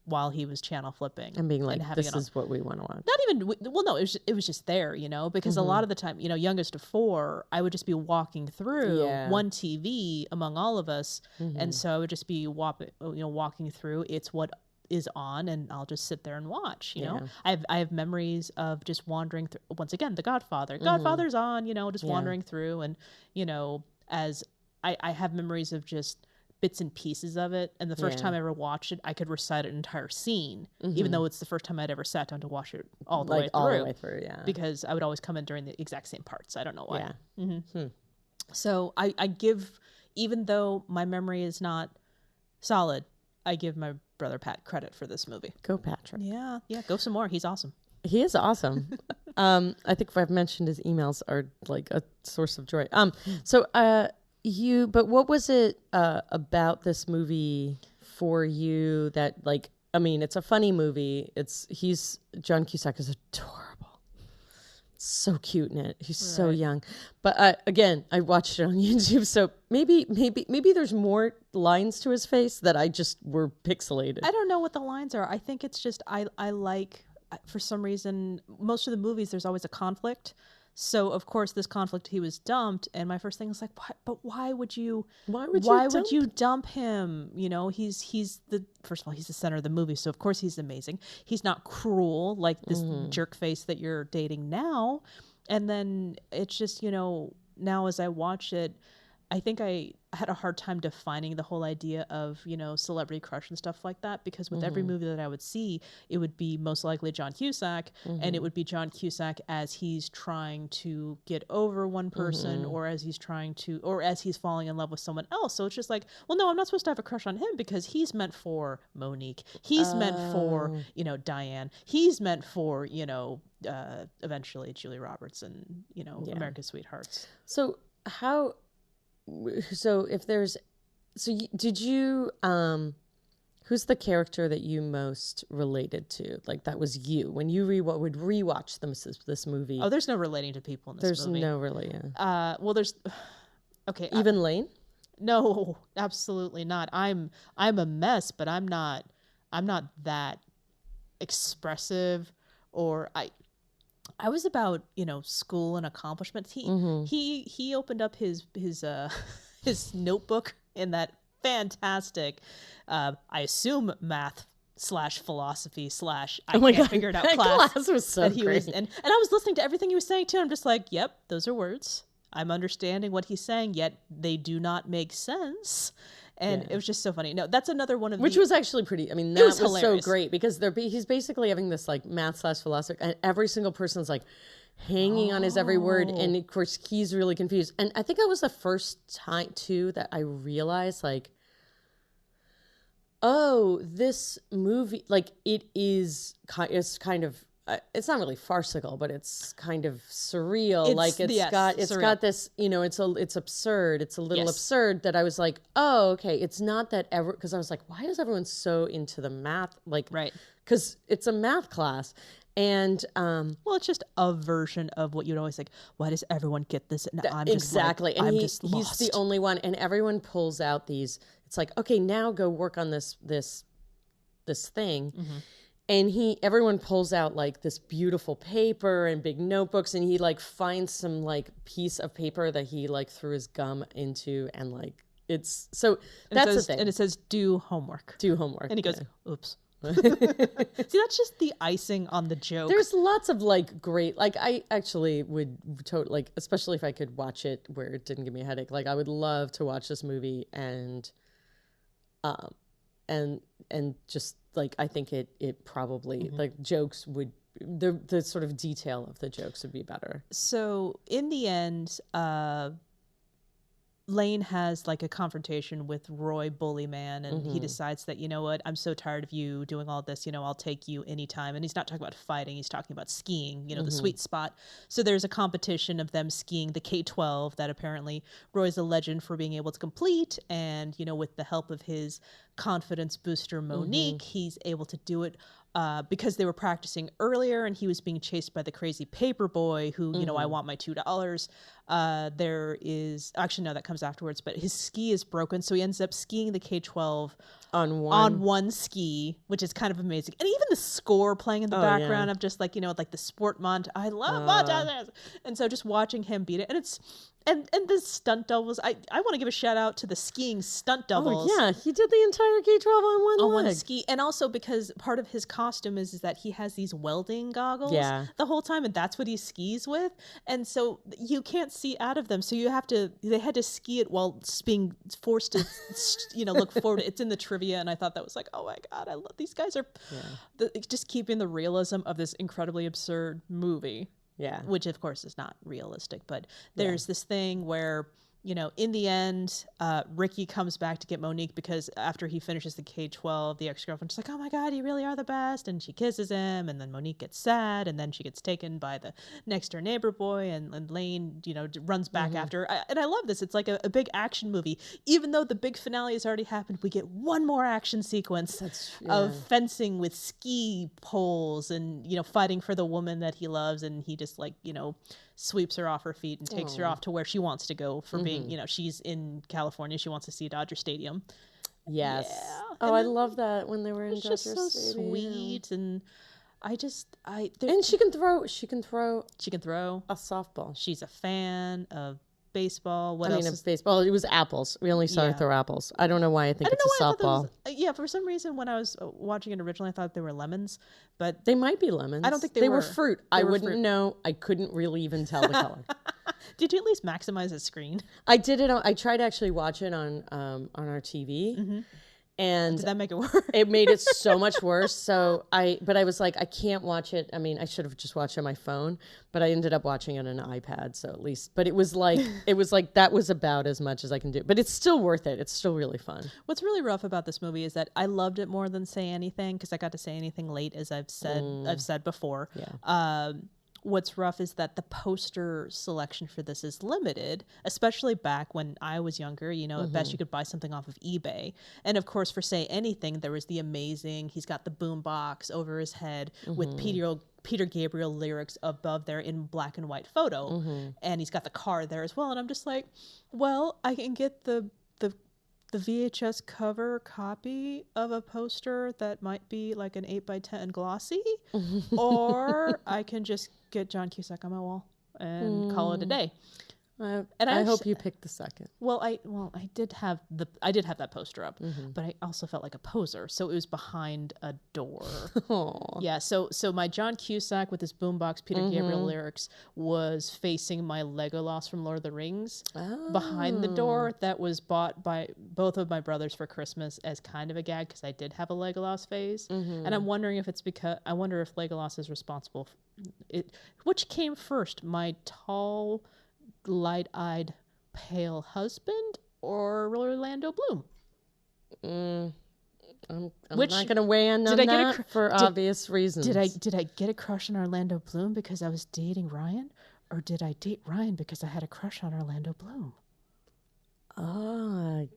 while he was channel flipping and being like, having this is what we want to watch. Not even, well, no, it was just there, because a lot of the time, youngest of 4, I would just be walking through one TV among all of us. And so I would just be walking through. It's what is on, and I'll just sit there and watch, know. I have memories of just wandering through, once again, The Godfather. Godfather's on, just wandering through, and, as I have memories of just bits and pieces of it, and the first time I ever watched it, I could recite an entire scene, even though it's the first time I'd ever sat down to watch it all the way through, because I would always come in during the exact same parts. I don't know why. So I give, even though my memory is not solid, I give my brother Pat credit for this movie. Go Patrick. Yeah, go some more. He's awesome. He is awesome. I think if I've mentioned, his emails are like a source of joy. But what was it about this movie for you that, like, I mean, it's a funny movie. John Cusack is adorable. So cute in it. He's so young. But again, I watched it on YouTube, so maybe there's more lines to his face that I just were pixelated. I don't know what the lines are. I think it's just I like, for some reason, most of the movies there's always a conflict. So of course this conflict, he was dumped, and my first thing was like, why would you dump him? He's first of all, he's the center of the movie, so of course he's amazing. He's not cruel like this jerk face that you're dating now. And then it's just, now as I watch it, I think I had a hard time defining the whole idea of, celebrity crush and stuff like that, because with every movie that I would see, it would be most likely John Cusack, and it would be John Cusack as he's trying to get over one person, or as he's falling in love with someone else. So it's just like, well, no, I'm not supposed to have a crush on him because he's meant for Monique. He's meant for, Diane. He's meant for, eventually Julia Roberts and, America's Sweethearts. Did you, who's the character that you most related to? Like, that was you when you would rewatch this movie. Oh, there's no relating to people in this movie. There's no really, well, there's, okay. Even Lane? No, absolutely not. I'm a mess, but I'm not that expressive, or I was about, school and accomplishments. He opened up his notebook in that fantastic, I assume math/philosophy/ I can't figure it out class was so that he great. was in. And I was listening to everything he was saying too. And I'm just like, yep, those are words. I'm understanding what he's saying, yet they do not make sense. And it was just so funny. No, that's another one of which was actually pretty. I mean, that was so great, because he's basically having this like math/philosophy, and every single person's like hanging on his every word, and of course he's really confused. And I think that was the first time too that I realized, like, oh, this movie, like, it's kind of. It's not really farcical, but it's kind of surreal. It's got this, it's absurd. It's a little absurd that I was like, oh, okay. It's not that ever, because I was like, why is everyone so into the math? Like, right. Because it's a math class. And, well, it's just a version of what you'd always think. Why does everyone get this? And I'm just exactly. Like, and he's the only one, and everyone pulls out these, it's like, okay, now go work on this thing. And everyone pulls out like this beautiful paper and big notebooks, and he like finds some like piece of paper that he like threw his gum into, and like that's the thing. And it says, do homework. And he goes, oops. See, that's just the icing on the joke. There's lots of like great, like, I actually would totally, like, especially if I could watch it where it didn't give me a headache. Like, I would love to watch this movie and just like, I think it probably like jokes would, the sort of detail of the jokes would be better. So in the end, Lane has like a confrontation with Roy Bully Man, and he decides that, you know what, I'm so tired of you doing all this, you know, I'll take you anytime. And he's not talking about fighting, he's talking about skiing, you know, the sweet spot. So there's a competition of them skiing the K-12 that apparently Roy's a legend for being able to complete. And, you know, with the help of his confidence booster Monique, he's able to do it because they were practicing earlier and he was being chased by the crazy paper boy who, you know, I want my $2. There is, actually, no, that comes afterwards, but his ski is broken. So he ends up skiing the K-12 on one ski, which is kind of amazing. And even the score playing in the background of just like, you know, like the sport I love montages. And so just watching him beat it. And it's, and the stunt doubles, I want to give a shout out to the skiing stunt doubles. Oh, yeah, he did the entire K-12 on one leg. Ski. And also because part of his costume is that he has these welding goggles the whole time, and that's what he skis with. And so you can't see out of them. So they had to ski it while being forced to, you know, look forward. It's in the trivia, and I thought that was like, oh my God, I love these guys are just keeping the realism of this incredibly absurd movie. Yeah. Which, of course, is not realistic. But there's this thing where, you know, in the end, Ricky comes back to get Monique because after he finishes the K-12, the ex-girlfriend's like, oh my God, you really are the best. And she kisses him. And then Monique gets sad. And then she gets taken by the next door neighbor boy. And Lane, you know, runs back after her. And I love this. It's like a big action movie. Even though the big finale has already happened, we get one more action sequence of fencing with ski poles and, you know, fighting for the woman that he loves. And he just like, you know, sweeps her off her feet and takes her off to where she wants to go for being, you know, she's in California. She wants to see Dodger Stadium. Yes. Yeah. Oh, I love that when they were in Dodger Stadium. It's just so sweet. And and she can throw a softball. She's a fan of baseball. What else? Of baseball. It was apples. We only saw her throw apples. I don't know why I think it's a softball. For some reason, when I was watching it originally, I thought they were lemons, but they might be lemons. I don't think they were fruit. I wouldn't know. I couldn't really even tell the color. Did you at least maximize the screen? I did it. I tried to actually watch it on our TV. And did that make it worse? It made it so much worse. But I was like, I can't watch it. I mean, I should have just watched it on my phone, but I ended up watching it on an iPad. So at least, but it was like that was about as much as I can do. But it's still worth it. It's still really fun. What's really rough about this movie is that I loved it more than Say Anything because I got to say anything late, as I've said before. Yeah. What's rough is that the poster selection for this is limited, especially back when I was younger. You know, at best you could buy something off of eBay. And of course, for Say Anything, there was the amazing, he's got the boom box over his head with Peter Gabriel lyrics above there in black and white photo. And he's got the car there as well. And I'm just like, well, I can get the VHS cover copy of a poster that might be like an 8x10 glossy, or I can just get John Cusack on my wall and call it a day. I hope you picked the second. Well, I did have that poster up, but I also felt like a poser, so it was behind a door. Yeah, so my John Cusack with his boombox Peter Gabriel lyrics was facing my Legolas from Lord of the Rings behind the door. That was bought by both of my brothers for Christmas as kind of a gag because I did have a Legolas phase, and I'm wondering if it's because I wonder if Legolas is responsible. Which came first, my tall, light-eyed, pale husband or Orlando Bloom? I'm not going to weigh in on that for obvious reasons. Did I get a crush on Orlando Bloom because I was dating Ryan, or did I date Ryan because I had a crush on Orlando Bloom? I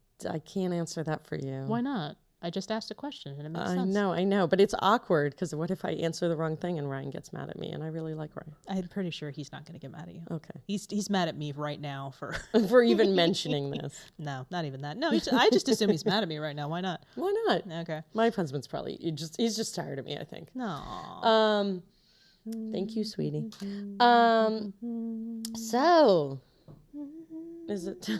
can't answer that for you. Why not? I just asked a question and it makes sense. I know, but it's awkward because what if I answer the wrong thing and Ryan gets mad at me? And I really like Ryan. I'm pretty sure he's not going to get mad at you. Okay. He's mad at me right now for for even mentioning this. No, not even that. No, I just assume he's mad at me right now. Why not? Why not? Okay. My husband's probably he's just tired of me, I think. No. Thank you, sweetie. So is it?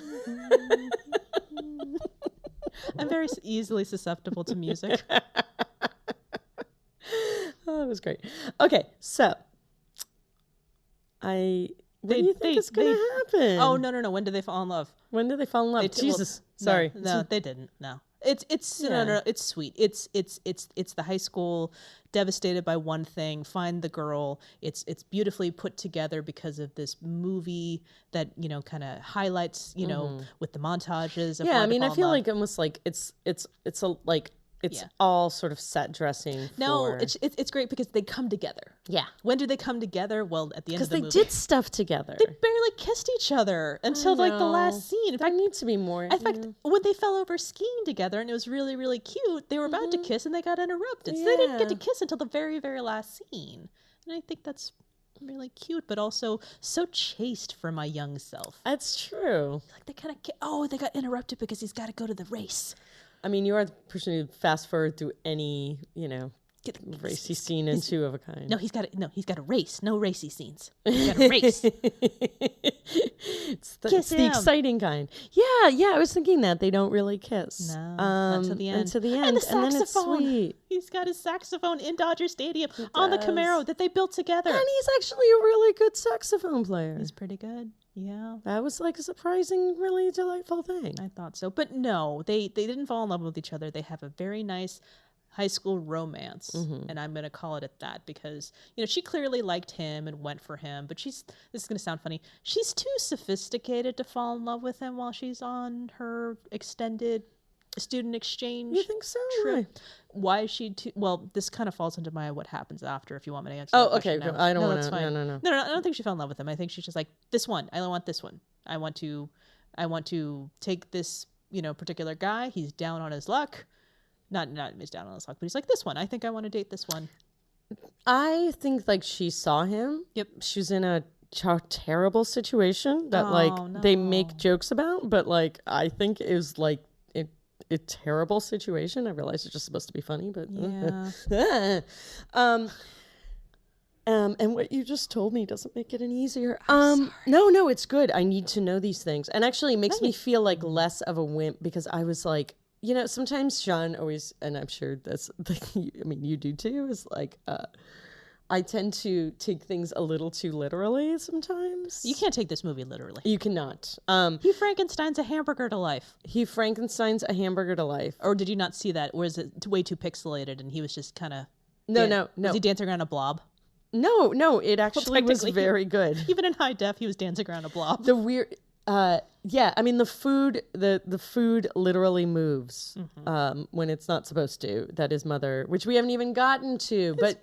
I'm very easily susceptible to music. Oh, that was great. Okay, so what do you think is going to happen? Oh, no. When did they fall in love? When did they fall in love? Jesus. Sorry. No, they didn't. No. It's sweet. It's the high school devastated by one thing, find the girl. It's beautifully put together because of this movie that, you know, kind of highlights, you know, with the montages of I mean, I feel like almost like it's all sort of set dressing. No, it's great because they come together. Yeah. When do they come together? Well, at the end of the movie. Because they did stuff together. They barely kissed each other until like the last scene. In fact, needs to be more. In fact, when they fell over skiing together and it was really, really cute, they were about to kiss and they got interrupted. So they didn't get to kiss until the very, very last scene. And I think that's really cute, but also so chaste for my young self. That's true. Like they kind of, they got interrupted because he's got to go to the race. I mean, you are the person who fast forward through any, you know, racy scene in Two of a Kind. No, he's got a race. No racy scenes. He's got a race. It's the exciting kind. Yeah. I was thinking that they don't really kiss. No, until the end. And the saxophone. then it's sweet. He's got his saxophone in Dodger Stadium on the Camaro that they built together. And he's actually a really good saxophone player. He's pretty good. Yeah. That was like a surprising, really delightful thing. I thought so. But no, they didn't fall in love with each other. They have a very nice high school romance. And I'm going to call it at that because, you know, she clearly liked him and went for him. But this is going to sound funny, she's too sophisticated to fall in love with him while she's on her extended student exchange. You think so? Trip. Why is she too? Well, this kind of falls into my what happens after. If you want me to answer. that okay. now. I don't want to. No. I don't think she fell in love with him. I think she's just like this one. I don't want this one. I want to take this, you know, particular guy. He's down on his luck. Not he's down on his luck, but he's like this one. I think I want to date this one. I think like she saw him. Yep. She was in a terrible situation that they make jokes about, but like I think it was like a terrible situation. I realize it's just supposed to be funny, but yeah. And what you just told me doesn't make it any easier. No, it's good. I need to know these things, and actually, it makes me feel like less of a wimp because I was like, you know, sometimes Sean always, and I'm sure that's, I mean, you do too. Is like, I tend to take things a little too literally sometimes. You can't take this movie literally. You cannot. He Frankenstein's a hamburger to life. Or did you not see that? Or is it way too pixelated and he was just kind of... No. Was he dancing around a blob? No, it actually was very good. Even in high def, he was dancing around a blob. The weird... yeah, I mean, the food literally moves when it's not supposed to. That is mother, which we haven't even gotten to. But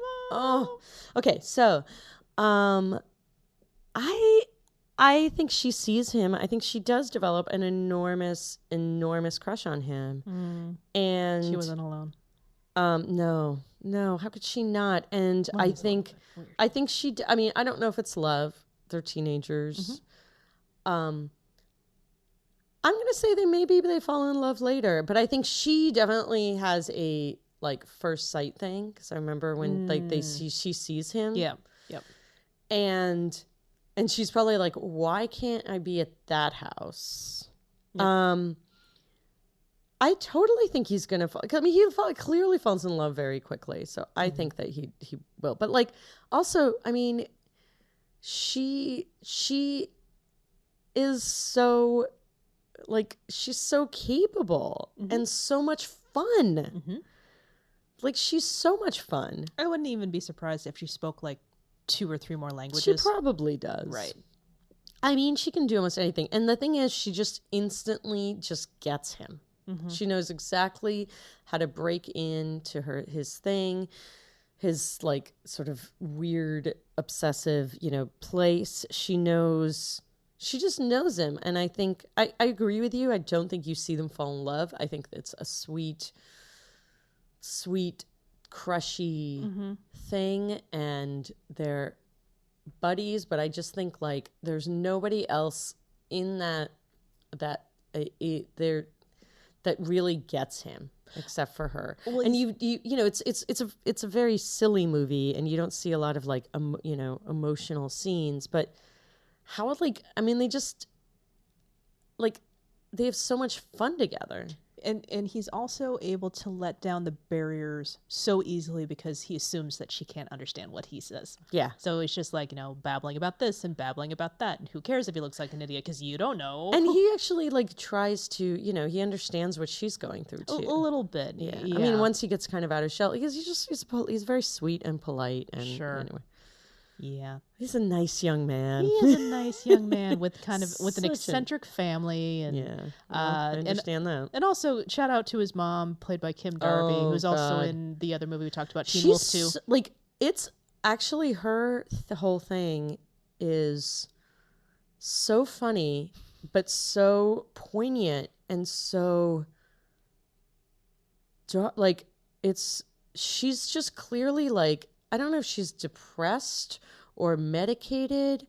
okay. So, I think she sees him. I think she does develop an enormous crush on him, and she wasn't alone. No. How could she not? And I think she. I mean, I don't know if it's love. They're teenagers. I'm gonna say they fall in love later, but I think she definitely has a like first sight thing because I remember when like she sees him, yep, and she's probably like, why can't I be at that house? Yep. I totally think he's gonna fall. I mean, he clearly falls in love very quickly, so I think that he will. But like, also, I mean, she is so. Like, she's so capable and so much fun. Like, she's so much fun. I wouldn't even be surprised if she spoke like 2 or 3 more languages. She probably does. Right. I mean, she can do almost anything. And the thing is, she just instantly just gets him. She knows exactly how to break into his thing, his like sort of weird, obsessive, you know, place. She just knows him. And I think, I agree with you. I don't think you see them fall in love. I think it's a sweet, crushy thing. And they're buddies. But I just think, like, there's nobody else in that really gets him except for her. Well, and you know, it's a very silly movie. And you don't see a lot of, like, you know, emotional scenes. But how, like, I mean, they just, like, they have so much fun together. And he's also able to let down the barriers so easily because he assumes that she can't understand what he says. Yeah. So it's just like, babbling about this and babbling about that. And who cares if he looks like an idiot because you don't know. And he actually like tries to, he understands what she's going through too. A little bit. Yeah. I mean, once he gets kind of out of shell, he's very sweet and polite. And sure. Anyway. Yeah. He's a nice young man. He is a nice young man with an eccentric family. And, I understand that. And also, shout out to his mom, played by Kim Darby, who's also in the other movie we talked about, Teen Wolf 2. Like, it's actually the whole thing is so funny, but so poignant and so, like, she's just clearly like, I don't know if she's depressed or medicated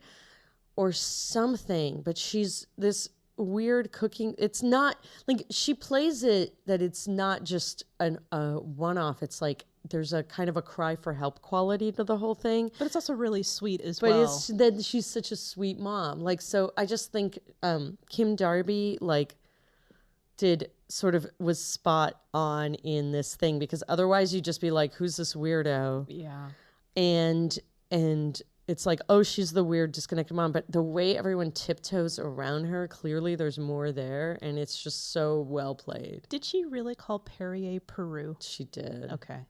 or something, but she's this weird cooking. It's not like she plays it that it's not just a one-off. It's like there's a kind of a cry for help quality to the whole thing. But it's also really sweet as well. But it's that she's such a sweet mom. Like, so I just think Kim Darby like was spot on in this thing, because otherwise you'd just be like, who's this weirdo? Yeah. And it's like, oh, she's the weird disconnected mom. But the way everyone tiptoes around her, clearly there's more there. And it's just so well played. Did she really call Perrier Peru? She did. Okay.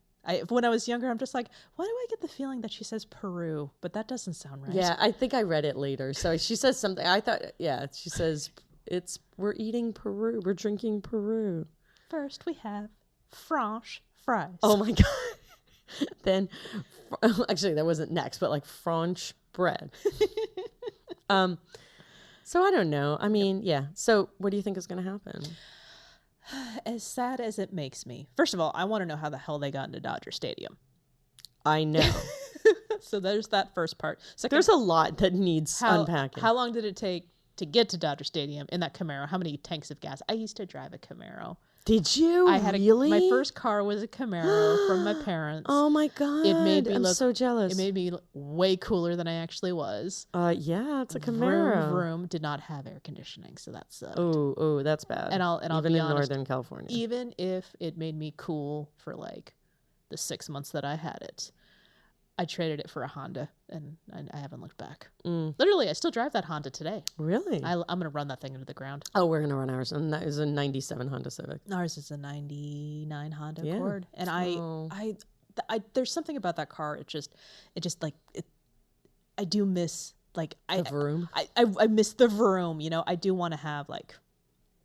When I was younger, I'm just like, why do I get the feeling that she says Peru? But that doesn't sound right. Yeah, I think I read it later. So she says something. I thought, she says, we're eating Peru. We're drinking Peru. First, we have French fries. Oh, my God. Then, actually, that wasn't next, but like French bread. So I don't know. I mean, yeah. So what do you think is going to happen? As sad as it makes me. First of all, I want to know how the hell they got into Dodger Stadium. I know. So there's that first part. Second, there's a lot that needs unpacking. How long did it take to get to Dodger Stadium in that Camaro? How many tanks of gas? I used to drive a Camaro. Did you? I had really? My first car was a Camaro from my parents. Oh my God. It made me I'm so jealous. It made me look way cooler than I actually was. Yeah, it's a Camaro. Vroom did not have air conditioning, so that sucked. Oh, that's bad. And I'll even be in honest, Northern California. Even if it made me cool for like the 6 months that I had it, I traded it for a Honda, and I haven't looked back. Literally, I still drive that Honda today. Really? I'm going to run that thing into the ground. Oh, we're going to run ours. And that is a 97 Honda Civic. Ours is a 99 Honda Accord. And I there's something about that car. I do miss, like, the vroom. I miss the vroom. I do want to have like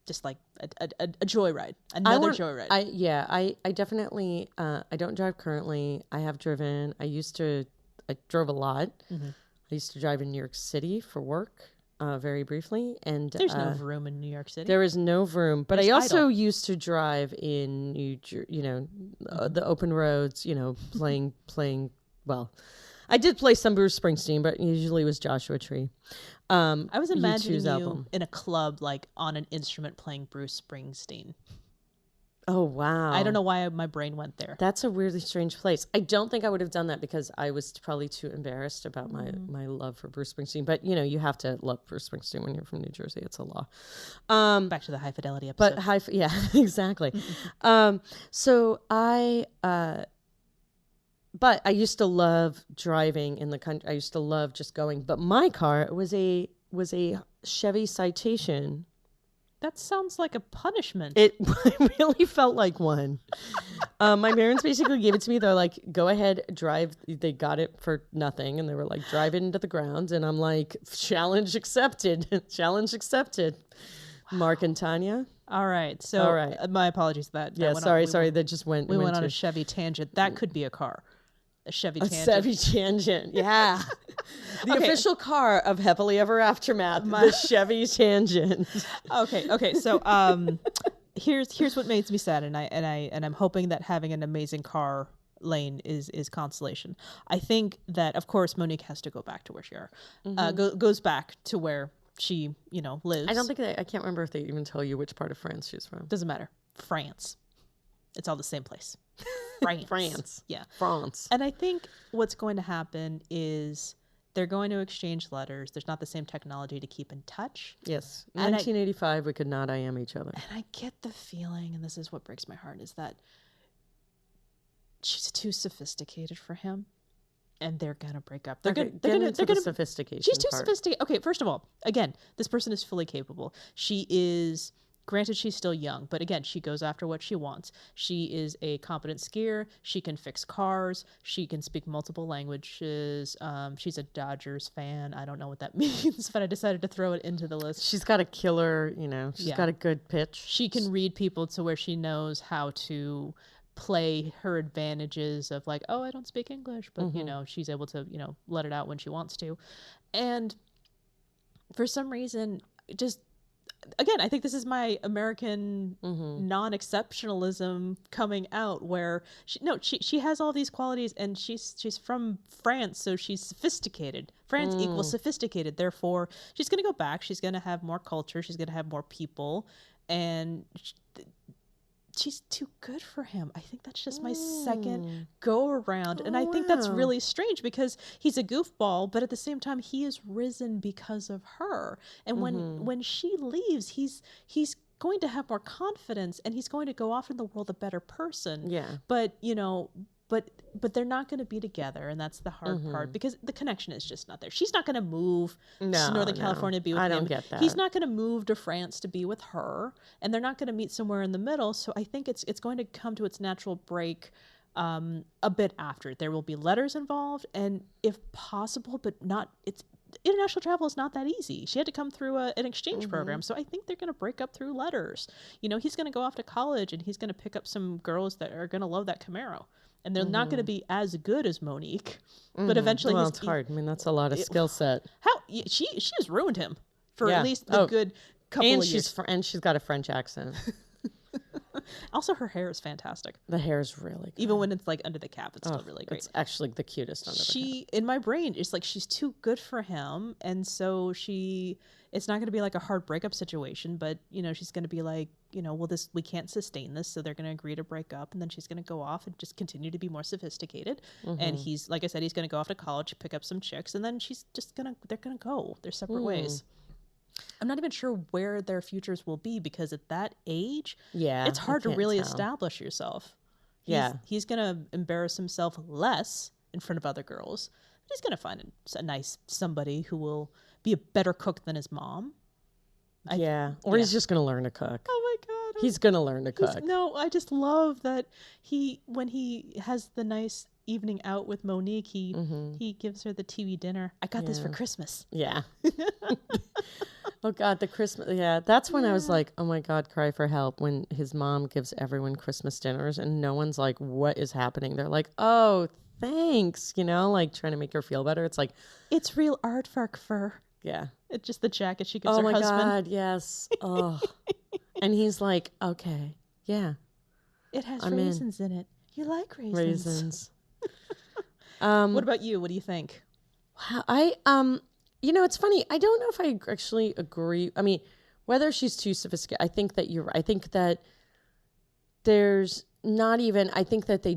just like a joyride, another joyride. I definitely, I don't drive currently. I have driven. I drove a lot. Mm-hmm. I used to drive in New York City for work, very briefly. And there's no vroom in New York City. There is no vroom, but I also used to drive in the open roads, playing, well, I did play some Bruce Springsteen, but usually it was Joshua Tree. I was imagining you album. In a club, like on an instrument playing Bruce Springsteen. Oh, wow. I don't know why my brain went there. That's a weirdly strange place. I don't think I would have done that because I was probably too embarrassed about my love for Bruce Springsteen. But, you have to love Bruce Springsteen when you're from New Jersey. It's a law. Back to the High Fidelity episode. But yeah, exactly. So but I used to love driving in the country. I used to love just going. But my car was a Chevy Citation. That sounds like a punishment. It really felt like one. My parents basically gave it to me. They're like, go ahead, drive. They got it for nothing. And they were like, drive it into the ground. And I'm like, challenge accepted. Challenge accepted. Wow. Mark and Tanya. All right. So my apologies for that. Yeah, sorry. That just went. We went on a Chevy tangent. That could be a car. A Chevy Tangent. Chevy Tangent, yeah. The official car of Happily Ever Aftermath, the Chevy Tangent. Okay. So here's what makes me sad, and I'm hoping that having an amazing car, Lane, is consolation. I think that, of course, Monique has to go back to where she goes back to where she lives. I don't think I can't remember if they even tell you which part of France she's from. Doesn't matter. France. It's all the same place. France. Yeah. France. And I think what's going to happen is They're going to exchange letters. There's not the same technology to keep in touch. Yes. And 1985, we could not IM each other. And I get the feeling, and this is what breaks my heart, is that she's too sophisticated for him, and they're gonna break up. They're gonna sophistication. She's too sophisticated. Okay, first of all, again, this person is fully capable. She is. Granted, she's still young, but again, she goes after what she wants. She is a competent skier. She can fix cars. She can speak multiple languages. She's a Dodgers fan. I don't know what that means, but I decided to throw it into the list. She's got a killer, she's got a good pitch. She can read people to where she knows how to play her advantages of like, oh, I don't speak English, but she's able to, let it out when she wants to. And for some reason, just again, I think this is my American non-exceptionalism coming out, where she has all these qualities, and she's from France, so she's sophisticated. France equals sophisticated. Therefore, she's going to go back. She's going to have more culture. She's going to have more people, and she's too good for him. I think that's just my second go around. And I think that's really strange, because he's a goofball, but at the same time, he is risen because of her. And when she leaves, he's going to have more confidence, and he's going to go off in the world a better person. Yeah. But, but they're not going to be together, and that's the hard part, because the connection is just not there. She's not going to move to Northern California to be with him. I don't get that. He's not going to move to France to be with her, and they're not going to meet somewhere in the middle. So I think it's going to come to its natural break a bit after. There will be letters involved, and if possible, but not. International travel is not that easy. She had to come through an exchange program. So I think they're going to break up through letters. He's going to go off to college, and he's going to pick up some girls that are going to love that Camaro. And they're not going to be as good as Monique, but eventually it's hard. I mean, that's a lot of skill set. She has ruined him for at least a good couple of years. And she's got a French accent. Also, her hair is fantastic. The hair is really good. Even when it's like under the cap, it's still really great. It's actually the cutest under the cap. In my brain, it's like she's too good for him, and so it's not going to be like a hard breakup situation, but she's going to be like, well, we can't sustain this, so they're going to agree to break up, and then she's going to go off and just continue to be more sophisticated. And he's, like I said, he's going to go off to college, pick up some chicks, and then they're going to go their separate ways. I'm not even sure where their futures will be, because at that age, it's hard to really establish yourself. He's going to embarrass himself less in front of other girls. But he's going to find a nice somebody who will be a better cook than his mom. He's just going to learn to cook. Oh my God. He's going to learn to cook. I just love that when he has the nice evening out with Monique, he gives her the TV dinner. I got this for Christmas. Yeah. Oh God, the Christmas. Yeah, that's when I was like, oh my God, cry for help. When his mom gives everyone Christmas dinners and no one's like, what is happening? They're like, oh, thanks. Like trying to make her feel better. It's like, it's real aardvark fur. Yeah. It's just the jacket she gives her husband. Oh my God, yes. Oh. And he's like, okay, yeah. It has raisins in it. You like raisins. What about you? What do you think? Wow, it's funny. I don't know if I actually agree. I mean, whether she's too sophisticated, I think that I think that there's not even, I think that they're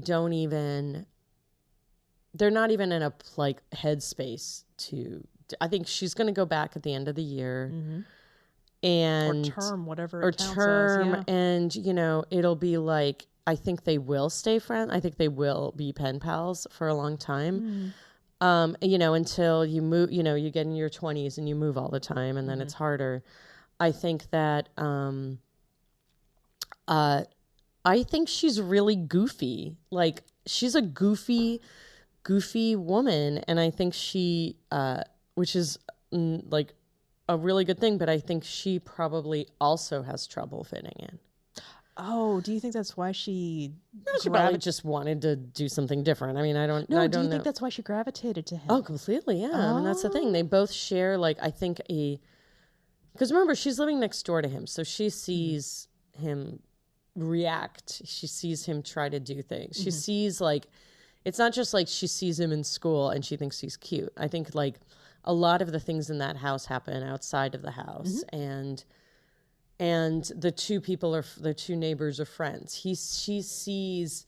not even in a headspace I think she's going to go back at the end of the year. And or term, whatever or it counts term as, and it'll be like, I think they will stay friends. I think they will be pen pals for a long time. Until you move, you get in your 20s and you move all the time, and then it's harder. I think that I think she's really goofy. Like, she's a goofy woman, and I think she which is like a really good thing, but I think she probably also has trouble fitting in. Oh, do you think that's why she probably just wanted to do something different? I mean, I don't know. Do you think that's why she gravitated to him? Oh, completely, yeah. I mean, that's the thing. They both share, like, I think because remember, she's living next door to him, so she sees him react. She sees him try to do things. She sees, like, it's not just like she sees him in school and she thinks he's cute. I think, like, a lot of the things in that house happen outside of the house, and the two neighbors are friends. She sees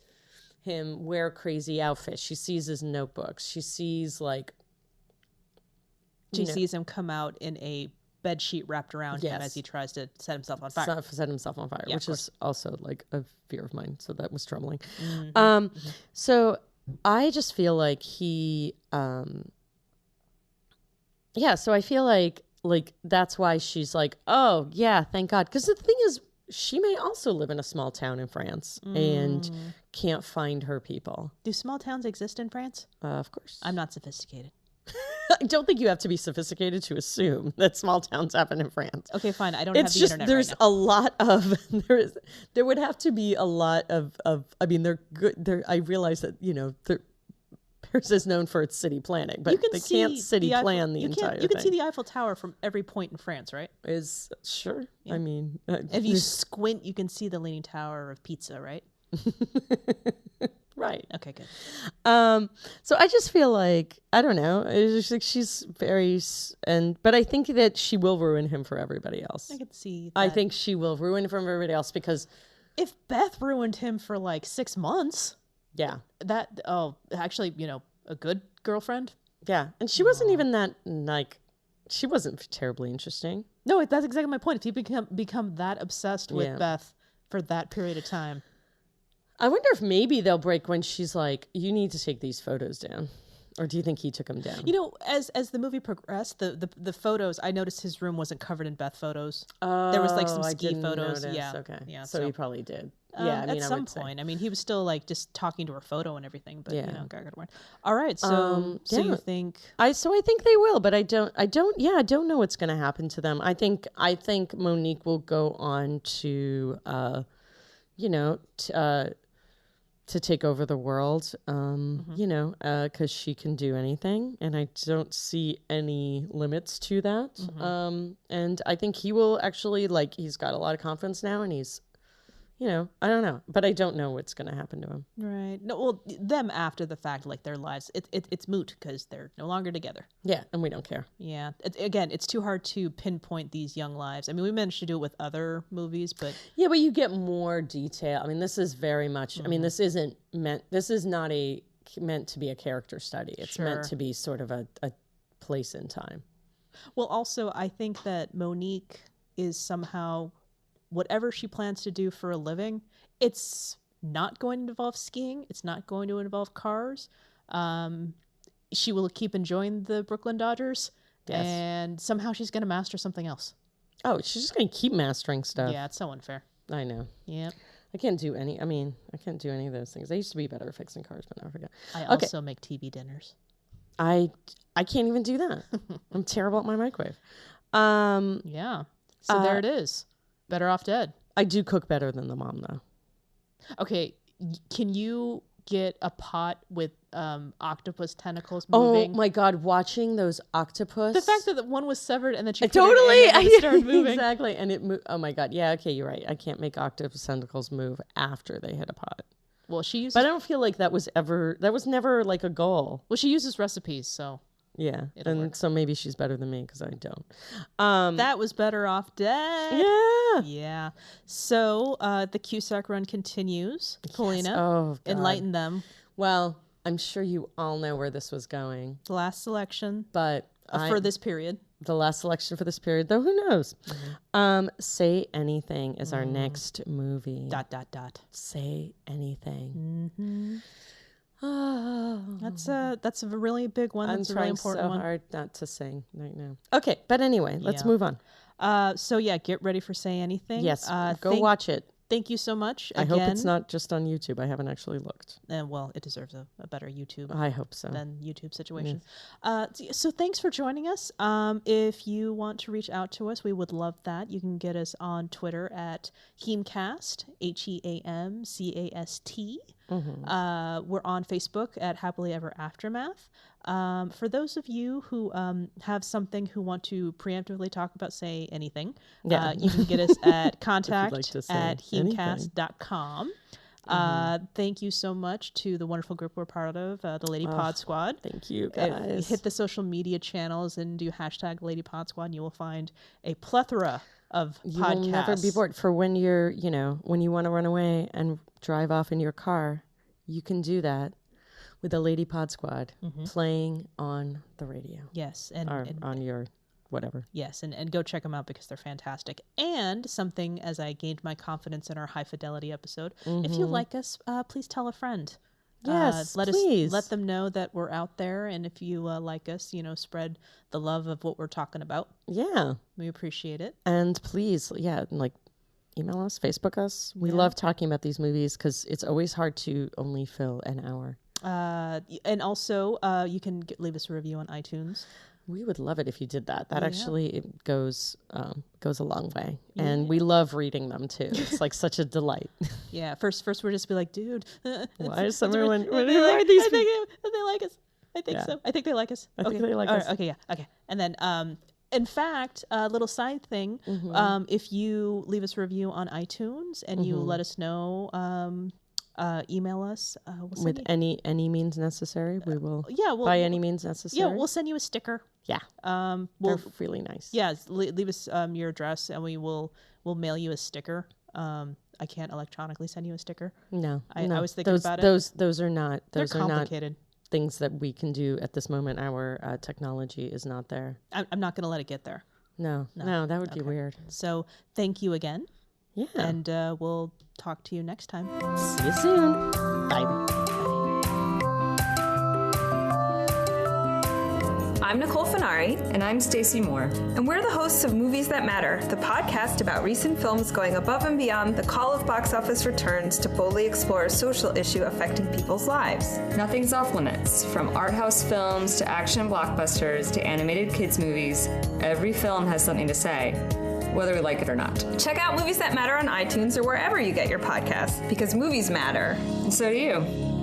him wear crazy outfits. She sees his notebooks. She sees, like, She sees him come out in a bed sheet wrapped around him as he tries to set himself on fire. Set himself on fire, which is also like a fear of mine. So that was troubling. So I just feel like he, so I feel like that's why she's like, oh yeah, thank God. Because the thing is, she may also live in a small town in France and can't find her people. Do small towns exist in France? Of course. I'm not sophisticated. I don't think you have to be sophisticated to assume that small towns happen in France. Okay, fine. I don't have the internet there's right now. a lot of there would have to be a lot of I mean, they're good. I realize that Paris is known for its city planning, but they can't city plan the entire thing. You can see the Eiffel Tower from every point in France, right? Sure. Yeah. I mean, if you squint, you can see the Leaning Tower of Pisa, right? Right. Okay, good. So I just feel like, I don't know, it's just like she's but I think that she will ruin him for everybody else. I could see that. I think she will ruin him for everybody else because if Beth ruined him for like 6 months, actually, a good girlfriend. Yeah. And she wasn't even that, she wasn't terribly interesting. No, that's exactly my point. If you become that obsessed with Beth for that period of time. I wonder if maybe they'll break when she's like, you need to take these photos down. Or do you think he took them down? As the movie progressed, the photos, I noticed his room wasn't covered in Beth photos. There was like some ski photos. Notice. Yeah. Okay. Yeah. So he probably did. At some point. I mean, he was still like just talking to her photo and everything, but all right. So you think I think they will, but I don't know what's going to happen to them. I think Monique will go on to to take over the world, because she can do anything. And I don't see any limits to that. And I think he will actually, he's got a lot of confidence now and he's, I don't know. But I don't know what's going to happen to him. Right. No, well, them after the fact, their lives, it's moot because they're no longer together. Yeah, and we don't care. Yeah. It's too hard to pinpoint these young lives. I mean, we managed to do it with other movies, but... Yeah, but you get more detail. I mean, this is very much... I mean, this is not meant to be a character study. It's meant to be sort of a place in time. Well, also, I think that Monique is somehow... Whatever she plans to do for a living, it's not going to involve skiing. It's not going to involve cars. She will keep enjoying the Brooklyn Dodgers. Yes. And somehow she's going to master something else. Oh, she's just going to keep mastering stuff. Yeah, it's so unfair. I know. Yeah. I can't do any of those things. I used to be better at fixing cars, but now I forget. I also make TV dinners. I can't even do that. I'm terrible at my microwave. Yeah. So there it is. Better off dead. I do cook better than the mom, though. Okay, can you get a pot with octopus tentacles moving? Oh my God, watching those octopus. The fact that one was severed and then she started moving. Exactly, and it moved. Oh my God, yeah, okay, you're right. I can't make octopus tentacles move after they hit a pot. Well, but I don't feel like that was never like a goal. Well, she uses recipes, so. Yeah, so maybe she's better than me because I don't. That was better off dead. Yeah. Yeah. So the Cusack Run continues. Yes. Polina, enlighten them. Well, I'm sure you all know where this was going. The last selection. But for this period. The last selection for this period, though who knows? Say Anything is our next movie. ... Say Anything. Mm-hmm. Oh, that's a really big one. That's a really important one. I'm trying so hard not to sing right now. Okay, but anyway, let's move on. So get ready for Say Anything. Yes, go watch it. Thank you so much. I hope it's not just on YouTube. I haven't actually looked. Well, it deserves a better YouTube. I hope so. Than YouTube situation. So thanks for joining us. If you want to reach out to us, we would love that. You can get us on Twitter at HEAMcast, HEAMcast. We're on Facebook at Happily Ever Aftermath. For those of you who have something who want to preemptively talk about Say Anything, you can get us at contact@heamcast.com. Thank you so much to the wonderful group we're part of, the Lady Pod Squad. Thank you, guys. Hit the social media channels and do hashtag Lady Pod Squad, and you will find a plethora of podcasts. You will never be bored. For when you're, when you want to run away and drive off in your car, you can do that with the Lady Pod Squad playing on the radio. Yes. Or on your whatever. Yes, and go check them out because they're fantastic. And something, as I gained my confidence in our High Fidelity episode, if you like us, please tell a friend. Yes, please. Let them know that we're out there, and if you like us, spread the love of what we're talking about. Yeah. We appreciate it. And please, email us, Facebook us. We love talking about these movies because it's always hard to only fill an hour. And also, you can leave us a review on iTunes. We would love it if you did that. That actually goes a long way, and we love reading them too. It's like such a delight. Yeah. First we're just be like, dude, why is someone? Why are these? They like us. I think so. I think they like us. I think they like us. Okay. Yeah. Okay. And then, in fact, a little side thing. If you leave us a review on iTunes and you let us know. Email us with any means necessary. We will. By any means necessary. Yeah, we'll send you a sticker. Yeah. They're really nice. Yeah, leave us your address, and we'll mail you a sticker. I can't electronically send you a sticker. No, I was thinking about it. Those are not. Those They're complicated. Things that we can do at this moment. Our technology is not there. I'm not going to let it get there. No, that would be weird. So thank you again. Yeah. And we'll talk to you next time. See you soon. Bye. I'm Nicole Finari. And I'm Stacey Moore. And we're the hosts of Movies That Matter, the podcast about recent films going above and beyond the call of box office returns to boldly explore a social issue affecting people's lives. Nothing's off limits. From art house films to action blockbusters to animated kids movies, every film has something to say, whether we like it or not. Check out Movies That Matter on iTunes or wherever you get your podcasts, because movies matter. And so do you.